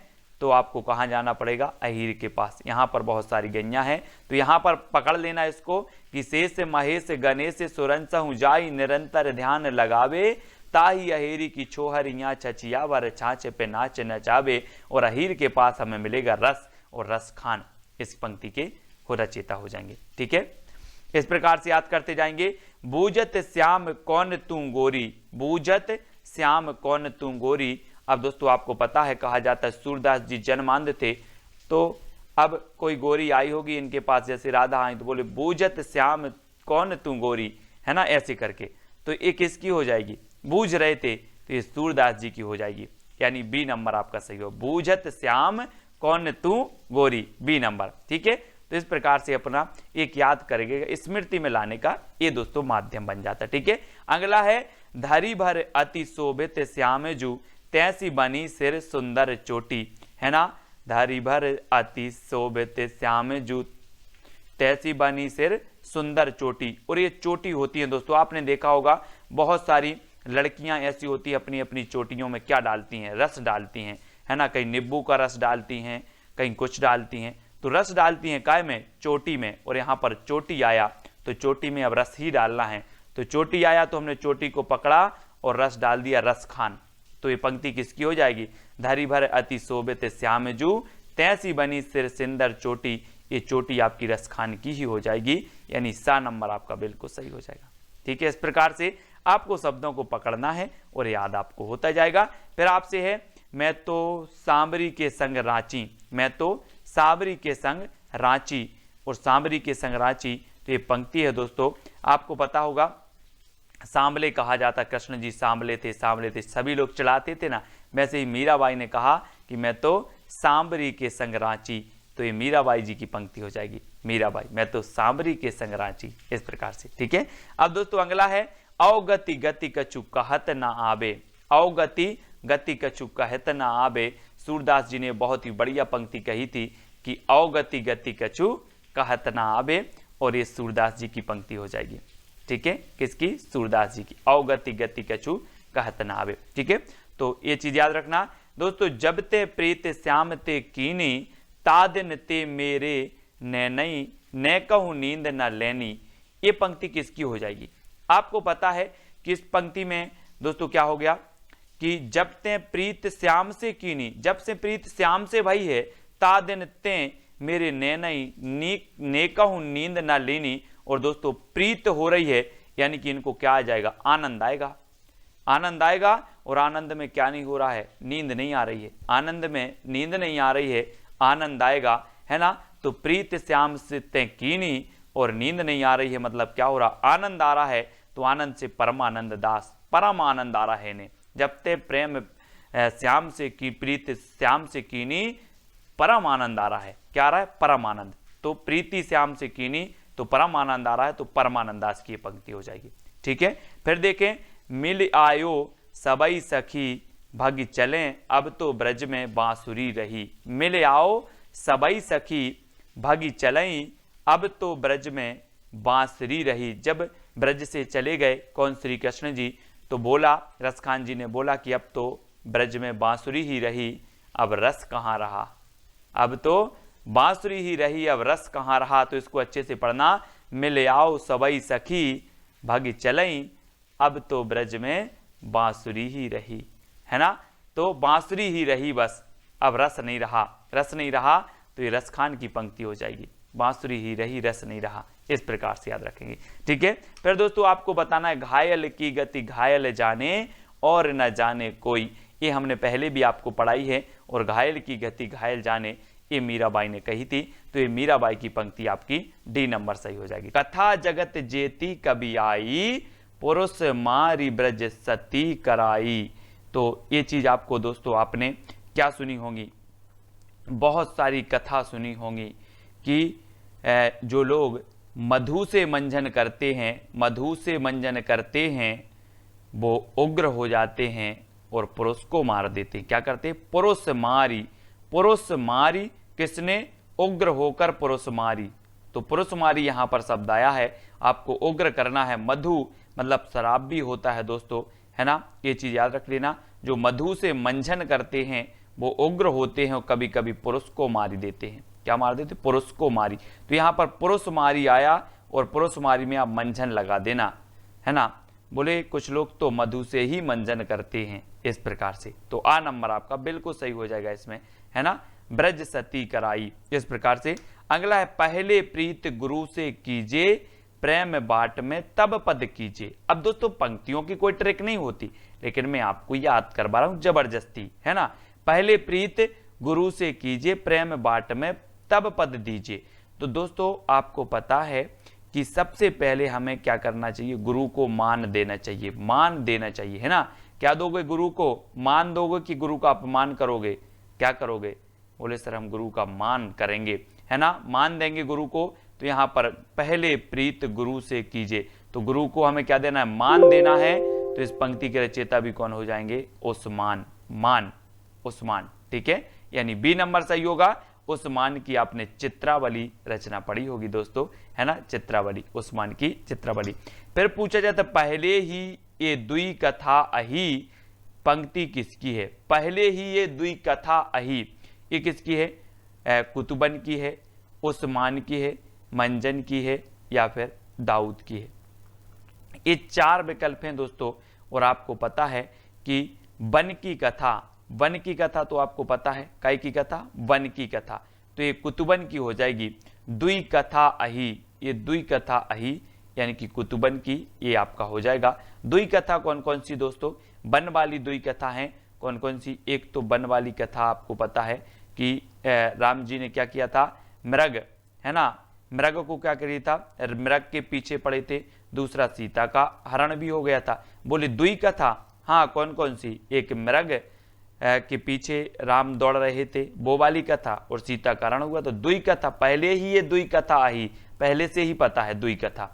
तो आपको कहाँ जाना पड़ेगा, अहीर के पास। यहाँ पर बहुत सारी गैया हैं, तो यहाँ पर पकड़ लेना इसको कि शेष महेश गणेश सुरंसहु जाई निरंतर ध्यान लगावे, ताही अहीरी की छोहरियां छचिया वर छाछ पे नाच नचावे। और अहीर के पास हमें मिलेगा रस और रस खान, इस पंक्ति के हो रचेता हो जाएंगे। ठीक है, इस प्रकार से याद करते जाएंगे। बूझत श्याम कौन तू गोरी, बूझत श्याम कौन तू गोरी। अब दोस्तों आपको पता है, कहा जाता है सूरदास जी जन्मांध थे, तो अब कोई गोरी आई होगी इनके पास, जैसे राधा आई तो बोले बूझत श्याम कौन तू गोरी, है ना, ऐसे करके। तो ये किसकी हो जाएगी, बूझ रहे थे, तो ये सूरदास जी की हो जाएगी, यानी बी नंबर आपका सही हो। बूझत श्याम कौन तू गोरी, बी नंबर। ठीक है, तो इस प्रकार से अपना एक याद करेंगे, स्मृति में लाने का ये दोस्तों माध्यम बन जाता है। ठीक है, अगला है धरी भर अति शोभित श्यामजू, तैसी बनी सिर सुंदर चोटी, है ना। धरी भर अति शोभित श्यामजू, तैसी बनी सिर सुंदर चोटी। और ये चोटी होती है दोस्तों, आपने देखा होगा बहुत सारी लड़कियां ऐसी होती है अपनी अपनी चोटियों में क्या डालती हैं, रस डालती हैं, है ना। कहीं नींबू का रस डालती हैं, कहीं कुछ डालती हैं, तो रस डालती हैं काय में, चोटी में। और यहाँ पर चोटी आया तो चोटी में अब रस ही डालना है, तो चोटी आया तो हमने चोटी को पकड़ा और रस डाल दिया, रस खान। तो ये पंक्ति किसकी हो जाएगी, धरी भर अति शोभित श्यामजू, तैसी बनी सिर सिंदर चोटी। ये चोटी आपकी रस खान की ही हो जाएगी, यानी सा नंबर आपका बिल्कुल सही हो जाएगा। ठीक है, इस प्रकार से आपको शब्दों को पकड़ना है और याद आपको होता जाएगा। फिर आपसे है, मैं तो सांबरी के संग रांची, मैं तो सांबरी के संग रांची, और सांबरी के संग रांची, तो ये पंक्ति है दोस्तों। आपको पता होगा सांबले कहा जाता, कृष्ण जी सांबले थे, सांबले थे, सभी लोग चढ़ाते थे ना। वैसे ही मीराबाई ने कहा कि मैं तो सांबरी के संग रांची, तो ये मीराबाई जी की पंक्ति हो जाएगी, मीराबाई, मैं तो सांबरी के संग रांची, इस प्रकार से। ठीक है, अब दोस्तों अगला है अवगति गति कछु कहत ना आबे, अवगति गति कछु कहत ना आबे। सूरदास जी ने बहुत ही बढ़िया पंक्ति कही थी कि अवगति गति कछु कहत ना आबे, और ये सूरदास जी की पंक्ति हो जाएगी। ठीक है, किसकी, सूरदास जी की, अवगति गति कछु कहत ना आबे। ठीक है, तो ये चीज याद रखना दोस्तों। जब ते प्रीत श्याम ते कीनी, तादिन ते मेरे नैनई, न कहूं नींद न लेनी। ये पंक्ति किसकी हो जाएगी, आपको पता है कि इस पंक्ति में दोस्तों क्या हो गया कि जब ते प्रीत श्याम से कीनी, जब से प्रीत श्याम से भाई है, तादिन ते मेरे नैनई, ने कहूं नींद न लेनी। और दोस्तों प्रीत हो रही है, यानी कि इनको क्या आ जाएगा, आनंद आएगा, आनंद आएगा। और आनंद में क्या नहीं हो रहा है, नींद नहीं आ रही है, आनंद में नींद नहीं आ रही है, आनंद आएगा, है ना। तो प्रीत श्याम से ते कीनी, और नींद नहीं आ रही है, मतलब क्या हो रहा, आनंद आ रहा है। तो आनंद से परमानंद दास, परम आनंद आ रहा है इन्हें। जब ते प्रेम श्याम से की, प्रीत श्याम से कीनी, परम आनंद आ रहा है, क्या आ रहा है, परम आनंद। तो प्रीति श्याम से कीनी, तो परम आनंद आ रहा है, तो परमानंद दास की पंक्ति हो जाएगी। ठीक है, फिर देखें, मिल आयो सबई सखी भग चले, अब तो ब्रज में बांसुरी रही। मिल आओ सबई सखी भग चलई, अब तो ब्रज में बांसुरी रही। जब ब्रज से चले गए कौन, श्री कृष्ण जी, तो बोला, रसखान जी ने बोला कि अब तो ब्रज में बांसुरी ही रही, अब रस कहाँ रहा, अब तो बांसुरी ही रही, अब रस कहाँ रहा। तो इसको अच्छे से पढ़ना, मिल आओ सबई सखी भग चलई, अब तो ब्रज में बांसुरी ही रही, है ना। तो बांसुरी ही रही बस, अब रस नहीं रहा, रस नहीं रहा, तो ये रसखान की पंक्ति हो जाएगी, बांसुरी ही रही, रस नहीं रहा, इस प्रकार से याद रखेंगे। ठीक है, फिर दोस्तों आपको बताना है, घायल की गति घायल जाने और न जाने कोई। ये हमने पहले भी आपको पढ़ाई है, और घायल की गति घायल जाने ये मीराबाई ने कही थी, तो ये मीराबाई की पंक्ति आपकी डी नंबर सही हो जाएगी। कथा जगत जेती कभी आई, पुरुष मारी ब्रज सती कराई। तो ये चीज आपको दोस्तों आपने क्या सुनी होंगी, बहुत सारी कथा सुनी होंगी कि जो लोग मधु से मंजन करते हैं, मधु से मंजन करते हैं, वो उग्र हो जाते हैं और पुरुष को मार देते हैं। क्या करते हैं, पुरुष मारी, पुरुष मारी, किसने, उग्र होकर पुरुष मारी। तो पुरुष मारी यहां पर शब्द आया है, आपको उग्र करना है। मधु मतलब शराब भी होता है दोस्तों, है ना, ये चीज याद रख लेना। जो मधु से मंजन करते हैं वो उग्र होते हैं और कभी कभी पुरुष को मारी देते हैं। क्या मार देते, पुरुष को मारी। तो यहाँ पर पुरुष मारी आया, और पुरुष मारी में आप मंजन लगा देना, है ना। बोले कुछ लोग तो मधु से ही मंजन करते हैं, इस प्रकार से। तो आ नंबर आपका बिल्कुल सही हो जाएगा इसमें, है ना। ब्रज सती कराई। इस प्रकार से अगला है पहले प्रीत गुरु से कीजिए, प्रेम बाट में तब पद कीजिए। अब दोस्तों पंक्तियों की कोई ट्रिक नहीं होती, लेकिन मैं आपको याद करवा रहा हूं जबरदस्ती, है ना। पहले प्रीत गुरु से कीजिए, प्रेम बाट में तब पद दीजिए। तो दोस्तों आपको पता है कि सबसे पहले हमें क्या करना चाहिए, गुरु को मान देना चाहिए, मान देना चाहिए, है ना। क्या दोगे गुरु को, मान दोगे कि गुरु का अपमान करोगे, क्या करोगे? बोले सर हम गुरु का मान करेंगे, है ना, मान देंगे गुरु को। तो यहाँ पर पहले प्रीत गुरु से कीजिए, तो गुरु को हमें क्या देना है, मान देना है। तो इस पंक्ति के रचयिता भी कौन हो जाएंगे, उस्मान, मान, उस्मान, ठीक है, यानी बी नंबर सही होगा। उस्मान की आपने चित्रावली रचना पढ़ी होगी दोस्तों, है ना, चित्रावली, उस्मान की चित्रावली। फिर पूछा जाता पहले ही ये दुई कथा अही, पंक्ति किसकी है? पहले ही ये दुई कथा अही, ये किसकी है? कुतुबन की है, उस्मान की है, मंजन की है, या फिर दाऊद की है। ये चार विकल्प हैं दोस्तों। और आपको पता है कि वन की कथा, वन की कथा तो आपको पता है, काय की कथा, वन की कथा, तो ये कुतुबन की हो जाएगी। दुई कथा अही, ये दुई कथा अही यानी कि कुतुबन की, ये आपका हो जाएगा। दुई कथा कौन कौन सी दोस्तों? वन वाली दुई कथा हैं, कौन कौन सी? एक तो वन वाली कथा आपको पता है कि राम जी ने क्या किया था, मृग, है ना, मृग को क्या करिए था, मृग के पीछे पड़े थे। दूसरा सीता का हरण भी हो गया था। बोले दुई कथा, हाँ कौन कौन सी? एक मृग के पीछे राम दौड़ रहे थे, वो वाली कथा, और सीता का हरण हुआ, तो दुई कथा, पहले ही ये दुई कथा आई, पहले से ही पता है दुई कथा।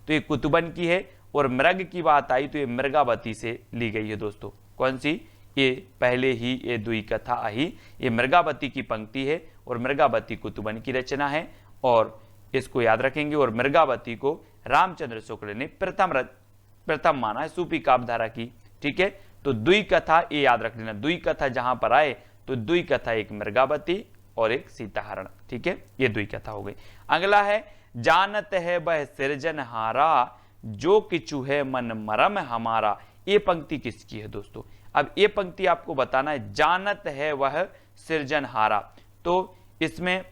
तो ये कुतुबन की है। और मृग की बात आई तो ये मृगावती से ली गई है दोस्तों। कौन सी? ये पहले ही ये दुई कथा आई, ये मृगावती की पंक्ति है, और मृगावती कुतुबन की रचना है, और इसको याद रखेंगे। और मृगावती को रामचंद्र शुक्ल ने प्रथम माना है सूफी काव्यधारा की, ठीक है। तो दुई कथा ये याद रख लेना, दुई कथा जहां पर आए तो दुई कथा, एक मृगावती और एक सीताहरण, ठीक है, ये दुई कथा हो गई। अगला है जानत है वह सृजनहारा, जो किचु है मन मरम हमारा। ये पंक्ति किसकी है दोस्तों? अब ये पंक्ति आपको बताना है, जानत है वह सृजनहारा, तो इसमें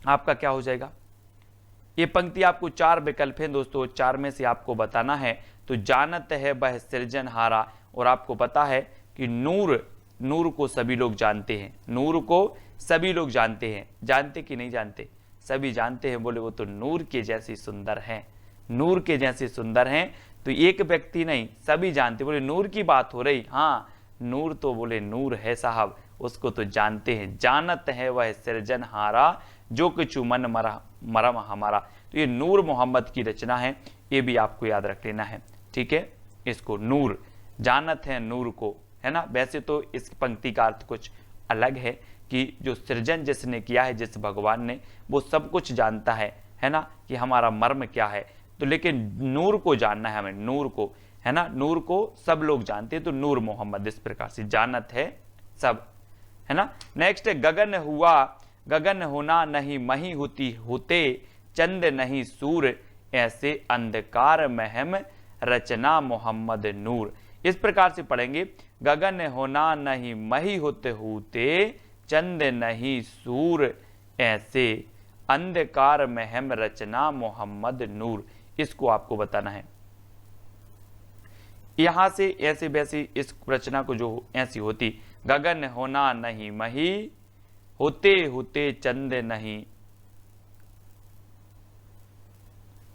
आपका क्या हो जाएगा? ये पंक्ति आपको चार विकल्प हैं दोस्तों, चार में से आपको बताना है। तो जानत है वह सृजनहारा, और आपको पता है कि नूर, नूर को सभी लोग जानते हैं, नूर को सभी लोग जानते हैं, जानते कि नहीं जानते? सभी जानते हैं। बोले वो तो नूर के जैसी सुंदर हैं, नूर के जैसे सुंदर हैं, तो एक व्यक्ति नहीं सभी जानते। बोले नूर की बात हो रही, हाँ नूर तो बोले नूर है साहब, उसको तो जानते हैं। जानत है वह सृजनहारा, जो किचु मन मरम हमारा। तो ये नूर मोहम्मद की रचना है, ये भी आपको याद रख लेना है, ठीक है। इसको नूर, जानत है नूर को, है ना। वैसे तो इस पंक्ति का अर्थ कुछ अलग है कि जो सृजन जिसने किया है, जिस भगवान ने, वो सब कुछ जानता है ना, कि हमारा मर्म क्या है। तो लेकिन नूर को जानना है हमें, नूर को, है ना, नूर को सब लोग जानते हैं, तो नूर मोहम्मद, इस प्रकार से जानत है सब, है ना। नेक्स्ट है गगन हुआ, गगन होना नहीं मही होती होते, चंद नहीं सूर, ऐसे अंधकार महम रचना मोहम्मद नूर। इस प्रकार से पढ़ेंगे, गगन होना नहीं मही होते होते, चंद नहीं सूर, ऐसे अंधकार महम रचना मोहम्मद नूर। इसको आपको बताना है। यहां से ऐसे वैसे इस रचना को जो ऐसी होती, गगन होना नहीं मही होते होते चंद नहीं,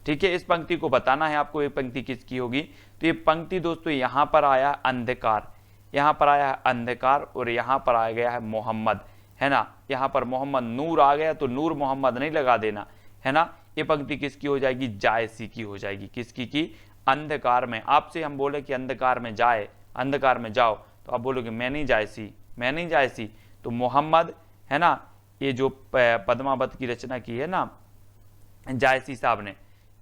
ठीक है। इस पंक्ति को बताना है आपको, ये पंक्ति किसकी होगी? तो ये पंक्ति दोस्तों यहां पर आया अंधकार, यहां पर आया अंधकार, और यहां पर आ गया है मोहम्मद, है ना। यहां पर मोहम्मद नूर आ गया, तो नूर मोहम्मद नहीं लगा देना, है ना। ये पंक्ति किसकी हो जाएगी? जायसी की हो जाएगी। किसकी की? अंधकार में। आपसे हम बोले कि अंधकार में जाए, अंधकार में जाओ, तो आप बोलोगे मैं नहीं जायसी, मैं नहीं जायसी। तो मोहम्मद, है ना, ये जो पद्मावत की रचना की है ना जायसी साहब ने,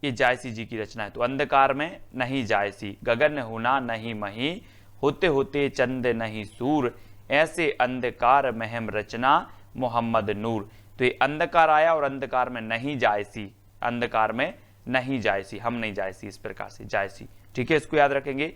ये जायसी जी की रचना है। तो अंधकार में नहीं जायसी, गगन होना नहीं मही, होते होते चंद नहीं सूर, ऐसे अंधकार महम रचना मोहम्मद नूर। तो ये अंधकार आया और अंधकार में नहीं जायसी, अंधकार में नहीं जायसी, हम नहीं जायसी, इस प्रकार से जायसी, ठीक है। इसको याद रखेंगे।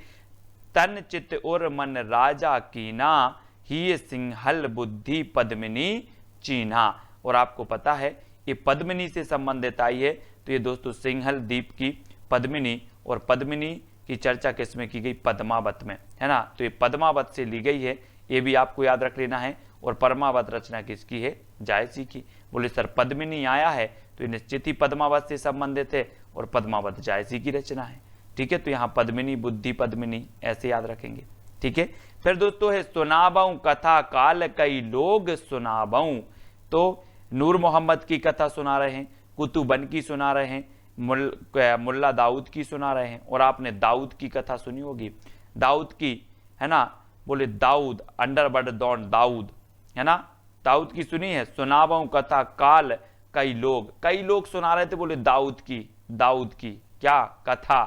तन चित और मन राजा कीना, ही सिंहल बुद्धि पद्मिनी चिन्हा। और आपको पता है ये पद्मिनी से संबंधित आई है, तो ये दोस्तों सिंहल द्वीप की पद्मिनी, और पद्मिनी की चर्चा किसमें की गई? पद्मावत में, है ना। तो ये पद्मावत से ली गई है, ये भी आपको याद रख लेना है। और पद्मावत रचना किसकी है? जायसी की। बोले सर पद्मिनी आया है तो ये निश्चित ही पद्मावत से संबंधित है, और पद्मावत जायसी की रचना है, ठीक है। तो यहाँ पद्मिनी, बुद्धि पद्मिनी, ऐसे याद रखेंगे, ठीक है। फिर दोस्तों है सुनाबऊ कथा काल कई लोग सुनाबऊ, तो नूर मोहम्मद की कथा सुना रहे हैं, कुतुबन की सुना रहे हैं, मुल्ला दाऊद की सुना रहे हैं। और आपने दाऊद की कथा सुनी होगी, दाऊद की, है ना। बोले दाऊद अंडरवर्ड डॉन दाऊद, है ना, दाऊद की सुनी है। सुनाबऊ कथा काल कई लोग सुना रहे थे, बोले दाऊद की क्या कथा?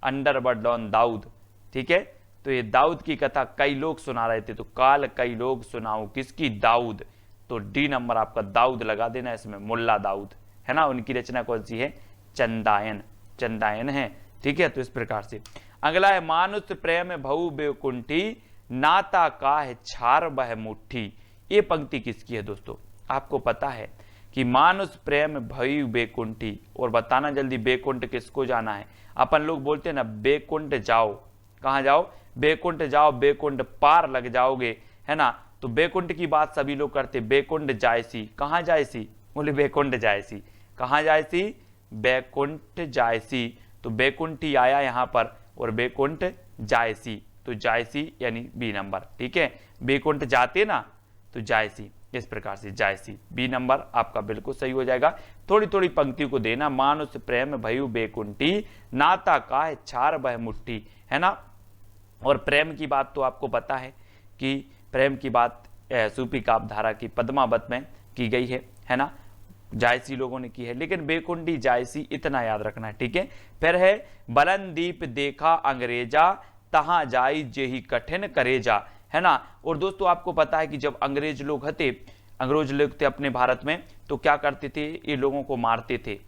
अंडरवर्ड डॉन दाऊद, ठीक है। तो ये दाऊद की कथा कई लोग सुना रहे थे, तो काल कई लोग सुनाओ किसकी? दाऊद। तो डी नंबर आपका दाऊद लगा देना इसमें, मुल्ला दाऊद, है ना। उनकी रचना कौन सी है? चंदायन है, ठीक है। तो इस प्रकार से अगला है मानुष प्रेम भऊ बेकुंठी नाता का है छार बह मुट्ठी। ये पंक्ति किसकी है दोस्तों? आपको पता है कि मानुष प्रेम भई बेकुंठी, और बताना जल्दी बेकुंठ किसको जाना है? अपन लोग बोलते हैं ना बेकुंठ जाओ, कहाँ जाओ? बेकुंठ जाओ, बेकुंठ पार लग जाओगे, है ना। तो बेकुंठ की बात सभी लोग करते, बेकुंठ जायसी, कहाँ जायसी? बोले बेकुंठ जायसी, कहाँ जायसी? बैकुंठ जायसी। तो बैकुंठी आया यहाँ पर, और बैकुंठ जायसी, तो जायसी यानी बी नंबर, ठीक है। बैकुंठ जाते ना, तो जायसी, इस प्रकार से जायसी, बी नंबर आपका बिल्कुल सही हो जाएगा। थोड़ी थोड़ी पंक्ति को देना, मानुष प्रेम भयु बेकुंठी नाता का है छार बह मुट्ठी, है ना। और प्रेम की बात तो आपको पता है कि प्रेम की बात सूफी काव्यधारा की पद्मावत में की गई है ना, जायसी लोगों ने की है, लेकिन बेकुंडी जायसी इतना याद रखना है, ठीक है। फिर है बलनदीप देखा अंग्रेजा तहां जाई जेही कठिन करेजा, है ना। और दोस्तों आपको पता है कि जब अंग्रेज लोग थे अपने भारत में, तो क्या करते थे? ये लोगों को मारते थे,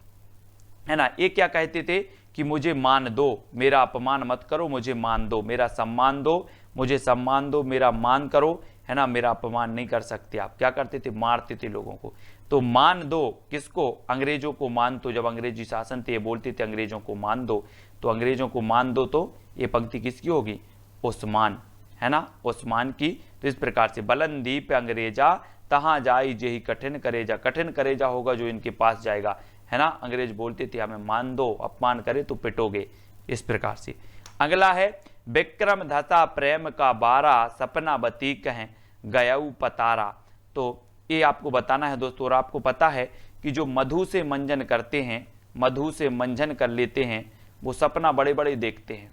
है ना। ये क्या कहते थे कि मुझे मान दो, मेरा अपमान मत करो, मुझे मान दो, मेरा सम्मान दो, मुझे सम्मान दो, मेरा मान करो, है ना, मेरा अपमान नहीं कर सकते आप। क्या करते थे? मारते थे लोगों को। तो मान दो किसको? अंग्रेजों को मान दो। जब अंग्रेजी शासन थे ये बोलते थे अंग्रेजों को मान दो, तो अंग्रेजों को मान दो, तो ये पंक्ति किसकी होगी? उस्मान, है ना, उस्मान की। तो इस प्रकार से बलनदीप अंग्रेजा तहां जाई जेही कठिन करेजा, कठिन करेजा होगा जो इनके पास जाएगा, है ना। अंग्रेज बोलते थे हमें मान दो, अपमान करे तो पिटोगे, इस प्रकार से। अगला है विक्रम धसा प्रेम का बारा सपना बती कहें गयऊ पतारा। तो ये आपको बताना है दोस्तों। और आपको पता है कि जो मधु से मंजन करते हैं, मधु से मंजन कर लेते हैं, वो सपना बड़े बड़े देखते हैं।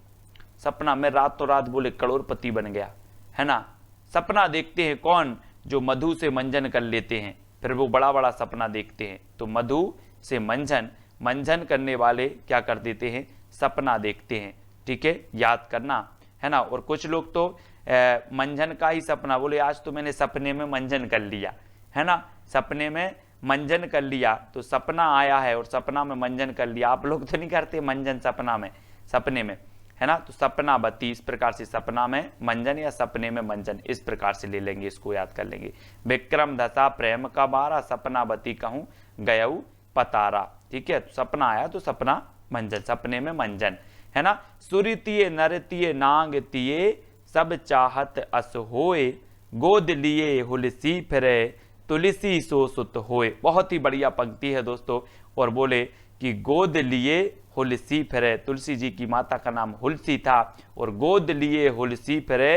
सपना में रातों रात बोले करोड़पति बन गया, है ना। सपना देखते हैं कौन? जो मधु से मंजन कर लेते हैं, फिर वो बड़ा बड़ा सपना देखते हैं। तो मधु से मंजन करने वाले क्या कर देते हैं? सपना देखते हैं, ठीक है, याद करना, है ना। और कुछ लोग तो मंजन का ही सपना, बोले आज तो मैंने सपने में मंजन कर लिया, है ना, सपने में मंजन कर लिया, तो सपना आया है और सपना में मंजन कर लिया। आप लोग तो नहीं करते मंजन सपना में, सपने में, है ना। तो सपना बती, इस प्रकार से सपना में मंजन या सपने में मंजन, इस प्रकार से ले लेंगे, इसको याद कर लेंगे। विक्रम धसा प्रेम का बारा सपना बती कहूं गयऊ पतारा, ठीक है। सपना आया तो सपना मंजन, सपने में मंजन, है ना। सुरतिये नरतिये नांग तिये सब चाहत अस होए गोद लिए हुलसी फिरे तुलसी सो सुत होए। बहुत ही बढ़िया पंक्ति है दोस्तों। और बोले कि गोद लिए हुलसी फिरे, तुलसी जी की माता का नाम हुलसी था, और गोद लिए हुलसी फिरे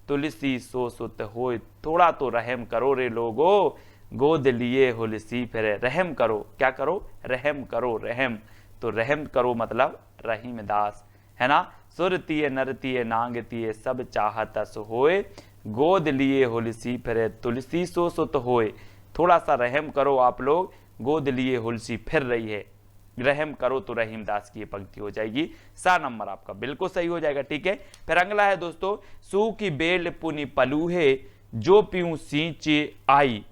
तुलसी सो सुत होए। थोड़ा तो रहम करो रे लोगो, गोद लिए हुलसी फिरे, रहम करो, क्या करो? रहम करो, रहम। तो रहम करो मतलब रहीम दास, है ना। सुरतिये नरतिये नांगतिये सब चाहत अस होए गोद लिए हुलसी फिरे तुलसी सो सुत होए। थोड़ा सा रहम करो आप लोग, गोद लिए हुलसी फिर रही है, रहम करो तो रहीम दास की ये पंक्ति हो जाएगी। सा नंबर आपका बिल्कुल सही हो जाएगा, ठीक है। फिर अगला है दोस्तों, सू की बेल पुनि पलूहे जो पीऊं सींचे आई।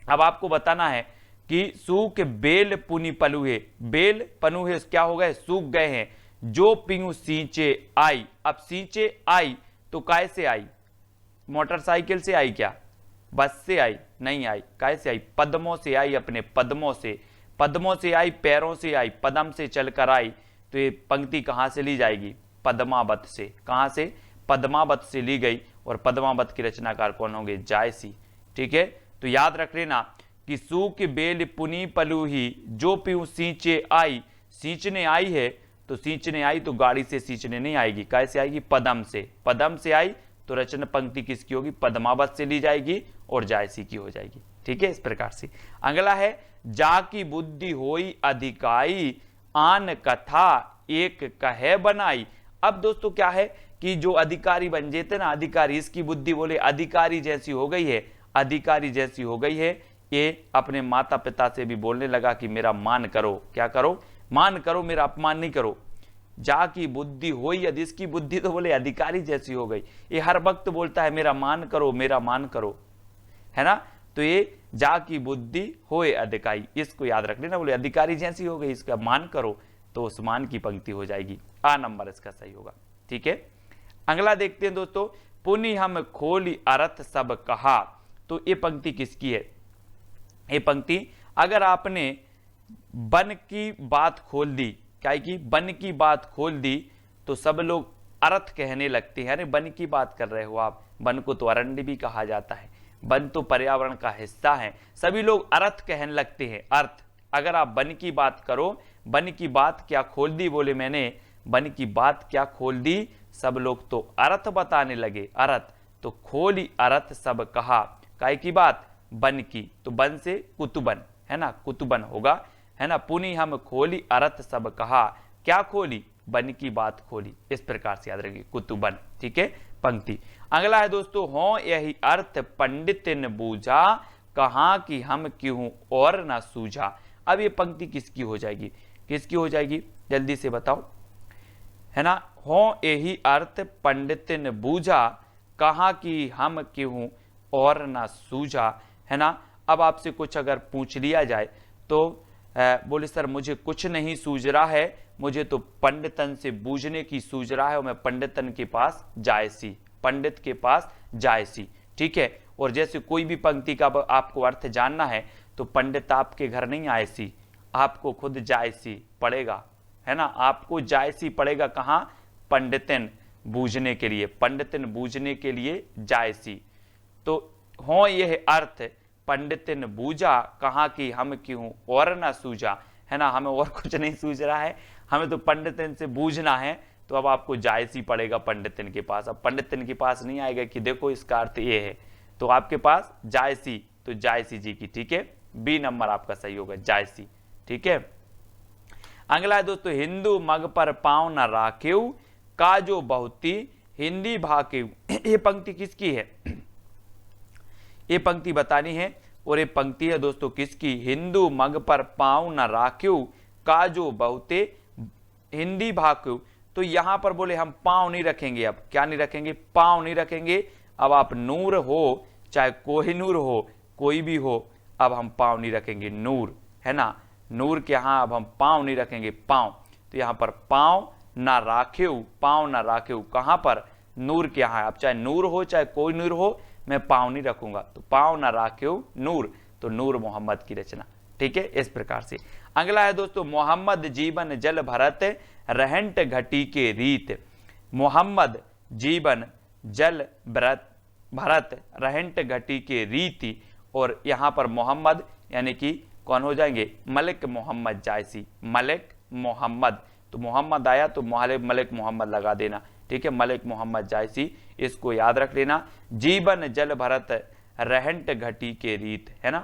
अब आपको बताना है कि सूख बेल पुनि पलूहे, बेल पनुहे क्या हो गए? सूख गए हैं। जो पीऊं सींचे आई, अब सींचे आई तो काय से आई? मोटरसाइकिल से आई क्या? बस से आई? नहीं आई। कैसे आई? पद्मों से आई, अपने पद्मों से, पद्मों से आई, पैरों से आई, पदम से चलकर आई। तो ये पंक्ति कहाँ से ली जाएगी? पद्मावत से। कहाँ से? पद्मावत से ली गई। और पद्मावत के रचनाकार कौन होंगे? जायसी। ठीक है, तो याद रख लेना कि सूख बेल पुनी पलूही जो पीऊं सींचे आई। सींचने आई है तो सींचने आई तो गाड़ी से सींचने नहीं आएगी। कैसे आएगी? पदम से। पदम से आई तो रचना पंक्ति किसकी होगी? पद्मावत से ली जाएगी और जायसी की हो जाएगी। ठीक है, इस प्रकार से। अगला है जा की बुद्धि होई अधिकाई आन कथा एक कहे बनाई। अब दोस्तों क्या है कि जो अधिकारी बन जाते ना, अधिकारी, इसकी बुद्धि बोले अधिकारी जैसी हो गई है, अधिकारी जैसी हो गई है। ये अपने माता पिता से भी बोलने लगा कि मेरा मान करो। क्या करो? मान करो, मेरा अपमान नहीं करो। जा की बुद्धि होई यदि, इसकी बुद्धि तो बोले अधिकारी जैसी हो गई। ये हर वक्त बोलता है मेरा मान करो, मेरा मान करो, है ना। तो ये जा की बुद्धि होए अधिकारी, इसको याद रख लेना। बोले अधिकारी जैसी हो गई, इसका मान करो, तो उस मान की पंक्ति हो जाएगी। आ नंबर इसका सही होगा। ठीक है, अगला देखते हैं दोस्तों। पुनि हम खोली अर्थ सब कहा। तो ये पंक्ति किसकी है? ये पंक्ति अगर आपने बन की बात खोल दी, क्या की बन की बात खोल दी, तो सब लोग अर्थ कहने लगते हैं। अरे बन की बात कर रहे हो आप? वन को तो अरण्य भी कहा जाता है, वन तो पर्यावरण का हिस्सा है। सभी लोग अर्थ कहने लगते हैं। अर्थ, अगर आप वन की बात करो, वन की बात क्या खोल दी? बोले मैंने वन की बात क्या खोल दी? सब लोग तो अर्थ बताने लगे। अर्थ तो खोली अर्थ सब कहा। काय की बात? बन की, तो बन से कुतुबन, है ना, कुतुबन होगा, है ना। पुनि हम खोली अर्थ सब कहा। क्या खोली? बन की बात खोली। इस प्रकार से याद रखिए, कुतुबन। ठीक है, पंक्ति। अगला है दोस्तों, हो यही अर्थ पंडित ने बूझा कहा कि हम क्यों और ना सूझा। अब ये पंक्ति किसकी हो जाएगी? किसकी हो जाएगी? जल्दी से बताओ, है ना। हो यही अर्थ पंडित ने बूझा कहा कि हम क्यों और ना सूझा, है ना। अब आपसे कुछ अगर पूछ लिया जाए तो बोले सर मुझे कुछ नहीं सूझ रहा है, मुझे तो पंडितन से बूझने की सूझ रहा है और मैं पंडितन के पास जायसी, पंडित के पास जायसी। ठीक है, और जैसे कोई भी पंक्ति का आपको अर्थ जानना है तो पंडित आपके घर नहीं आयसी, आपको खुद जायसी पड़ेगा, है ना। आपको जायसी पड़ेगा। कहाँ? पंडितन बूझने के लिए, पंडितन बूझने के लिए जायसी। तो हो यह अर्थ पंडितन बूझा कहा कि हम क्यों और ना सूझा, है ना। हमें और कुछ नहीं सूझ रहा है, हमें तो पंडितन से बूझना है। तो अब आपको जायसी पड़ेगा पंडितन के पास। अब पंडितन के पास नहीं आएगा कि देखो इसका अर्थ ये है, तो आपके पास जायसी, तो जायसी जी की। ठीक है, बी नंबर आपका सही होगा, जायसी। ठीक है, अगला है दोस्तों, हिंदू मग पर पांव न राखेऊ काजो बहुती हिंदी भाकेऊ। ये पंक्ति किसकी है? ये पंक्ति बतानी है। और ये पंक्ति है दोस्तों किसकी? हिंदू मग पर पांव न राखेऊ काजो बहुते हिंदी भाकेऊ। तो यहां पर बोले हम पांव नहीं रखेंगे। अब क्या नहीं रखेंगे? पांव नहीं रखेंगे। अब आप नूर हो चाहे कोहिनूर हो, कोई भी हो, अब हम पांव नहीं रखेंगे। नूर, है ना, नूर के यहां अब हम पांव नहीं रखेंगे, पांव। तो यहां पर पांव ना राखेऊ, पांव ना राखेऊ कहां पर? नूर के यहां। अब चाहे नूर हो चाहे कोई नूर हो, मैं पांव नहीं रखूंगा। तो पांव ना राखेऊ नूर, तो नूर मोहम्मद की रचना। ठीक है, इस प्रकार से। अगला है दोस्तों, मोहम्मद जीवन जल भरत रहंट घटी के रीत। मोहम्मद जीवन जल भरत रहंट घटी के रीति। और यहां पर मोहम्मद यानी कि कौन हो जाएंगे? मलिक मोहम्मद जायसी, मलिक मोहम्मद। तो मोहम्मद आया तो मलिक मोहम्मद लगा देना। ठीक है, मलिक मोहम्मद जायसी, इसको याद रख लेना। जीवन जल भरत रहंट घटी के रीत, है ना।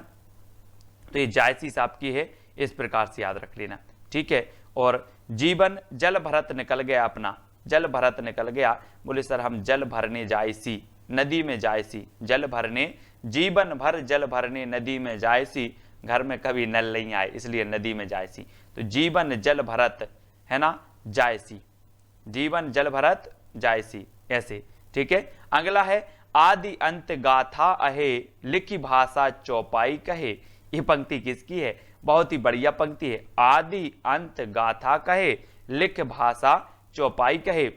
तो ये जायसी साहब की है, इस प्रकार से याद रख लेना। ठीक है, और जीवन जल भरत निकल गया, अपना जल भरत निकल गया। बोले सर हम जल भरने जायसी, नदी में जायसी, जल भरने, जीवन भर जल भरने नदी में जायसी। घर में कभी नल नहीं आए इसलिए नदी में जायसी। तो जीवन जल भरत, है ना, जायसी, जीवन जल भरत जायसी, ऐसे। ठीक है, अगला है, आदि अंत गाथा अहे लिखी भाषा चौपाई कहे। ये पंक्ति किसकी है? बहुत ही बढ़िया पंक्ति है। आदि अंत गाथा कहे लिख भाषा चौपाई कहे।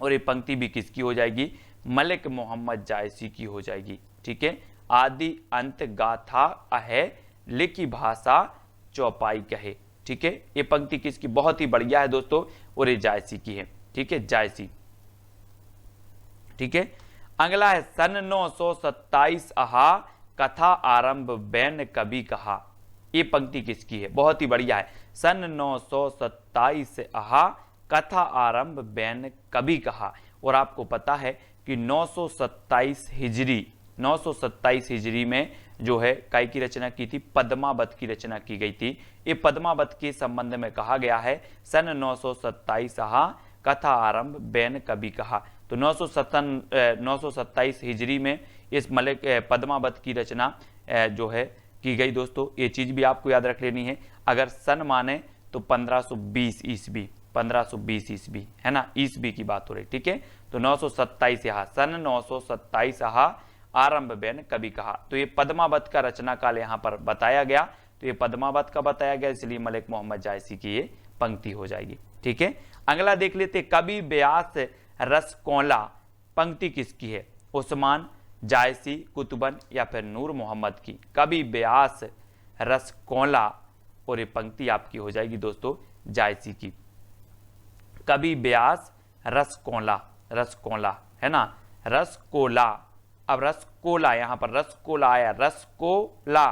और ये पंक्ति भी किसकी हो जाएगी? मलिक मोहम्मद जायसी की हो जाएगी। ठीक है, आदि अंत गाथा अहे, लिखी भाषा चौपाई कहे। ठीक है, ये पंक्ति किसकी बहुत ही बढ़िया है दोस्तों, और ये जायसी की है। ठीक है, जायसी। ठीक है, अगला है सन 927 अहा, कथा आरंभ बैन कभी कहा। ये पंक्ति किसकी है, बहुत ही बढ़िया है। सन 927 अहा, कथा आरंभ बैन कभी कहा। और आपको पता है कि 927 हिजरी में जो है काय की रचना की थी, पद्मावत की रचना की गई थी। ये पद्मावत के संबंध में कहा गया है सन 927 अहा, कथा आरंभ बैन कभी कहा। तो 927 हिजरी में इस मलिक पद्मावत की रचना जो है की गई दोस्तों। ये चीज भी आपको याद रख लेनी है। अगर सन माने तो 1520 ईस्वी, 1520 ईस्वी है ना, ईस्वी की बात हो रही। ठीक है, तो 927 यहाँ सन 927 यहाँ आरंभ बैन कभी कहा। तो ये पद्मावत का रचना काल यहाँ पर बताया गया, तो ये पद्मावत का बताया गया, इसलिए मलिक मोहम्मद जायसी की ये पंक्ति हो जाएगी। ठीक है, अगला देख लेते, कवि व्यास रस कौला। पंक्ति किसकी है, उस्मान, जायसी, कुतुबन या फिर नूर मोहम्मद की। कवि व्यास रस कौला, और ये पंक्ति आपकी हो जाएगी दोस्तों जायसी की। कवि व्यास रस कौला है ना, रस कोला। अब रस कोला, यहां पर रस कोला आया, रस कोला,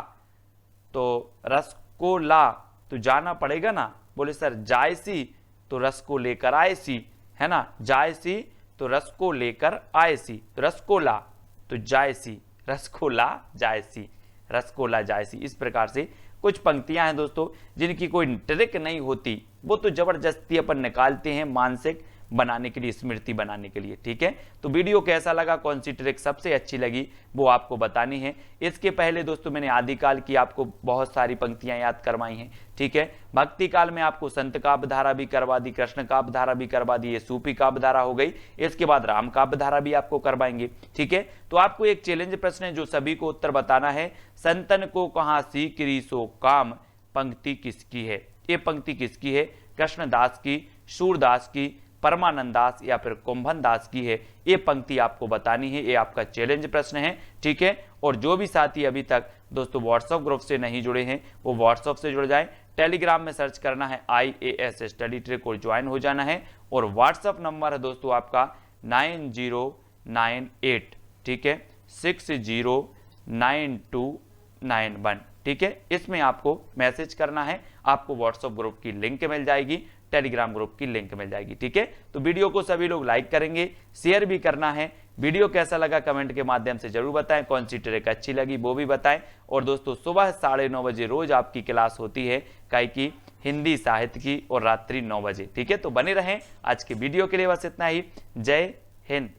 तो रस कोला तो जाना पड़ेगा ना। बोले सर जायसी तो रस को लेकर आए सी, है ना, जायसी तो रस को लेकर आए सी, तो रसकोला तो जायसी, रसकोला जायसी, रसकोला जायसी। इस प्रकार से कुछ पंक्तियां हैं दोस्तों जिनकी कोई ट्रिक नहीं होती, वो तो जबरदस्ती अपन निकालते हैं मानसिक बनाने के लिए, स्मृति बनाने के लिए। ठीक है, तो वीडियो कैसा लगा, कौन सी ट्रिक सबसे अच्छी लगी वो आपको बतानी है। इसके पहले दोस्तों मैंने आदिकाल की आपको बहुत सारी पंक्तियां याद करवाई हैं। ठीक है, भक्ति काल में आपको संत काव्यधारा भी करवा दी, कृष्ण काव्यधारा भी करवा दी, ये सूफी काव्यधारा हो गई। इसके बाद राम काव्यधारा भी आपको करवाएंगे। ठीक है, तो आपको एक चैलेंज प्रश्न है जो सभी को उत्तर बताना है। संतन को कहां सीकरी सो काम, पंक्ति किसकी है। ये पंक्ति किसकी है, कृष्णदास की, सूरदास की, परमानंद दास या फिर कुंभन दास की है। ये पंक्ति आपको बतानी है, ये आपका चैलेंज प्रश्न है। ठीक है, और जो भी साथी अभी तक दोस्तों व्हाट्सएप ग्रुप से नहीं जुड़े हैं वो व्हाट्सएप से जुड़ जाएं। टेलीग्राम में सर्च करना है IAS स्टडी ट्रिक और ज्वाइन हो जाना है। और व्हाट्सएप नंबर है दोस्तों आपका 9098, ठीक है, 609291। ठीक है, इसमें आपको मैसेज करना है, आपको व्हाट्सएप ग्रुप की लिंक मिल जाएगी, टेलीग्राम ग्रुप की लिंक मिल जाएगी। ठीक है, तो वीडियो को सभी लोग लाइक करेंगे, शेयर भी करना है। वीडियो कैसा लगा कमेंट के माध्यम से जरूर बताएं, कौन सी ट्रिक अच्छी लगी वो भी बताएं। और दोस्तों सुबह 9:30 बजे रोज आपकी क्लास होती है काय की हिंदी साहित्य की, और रात्रि 9 बजे। ठीक है, तो बने रहें। आज की वीडियो के लिए बस इतना ही। जय हिंद।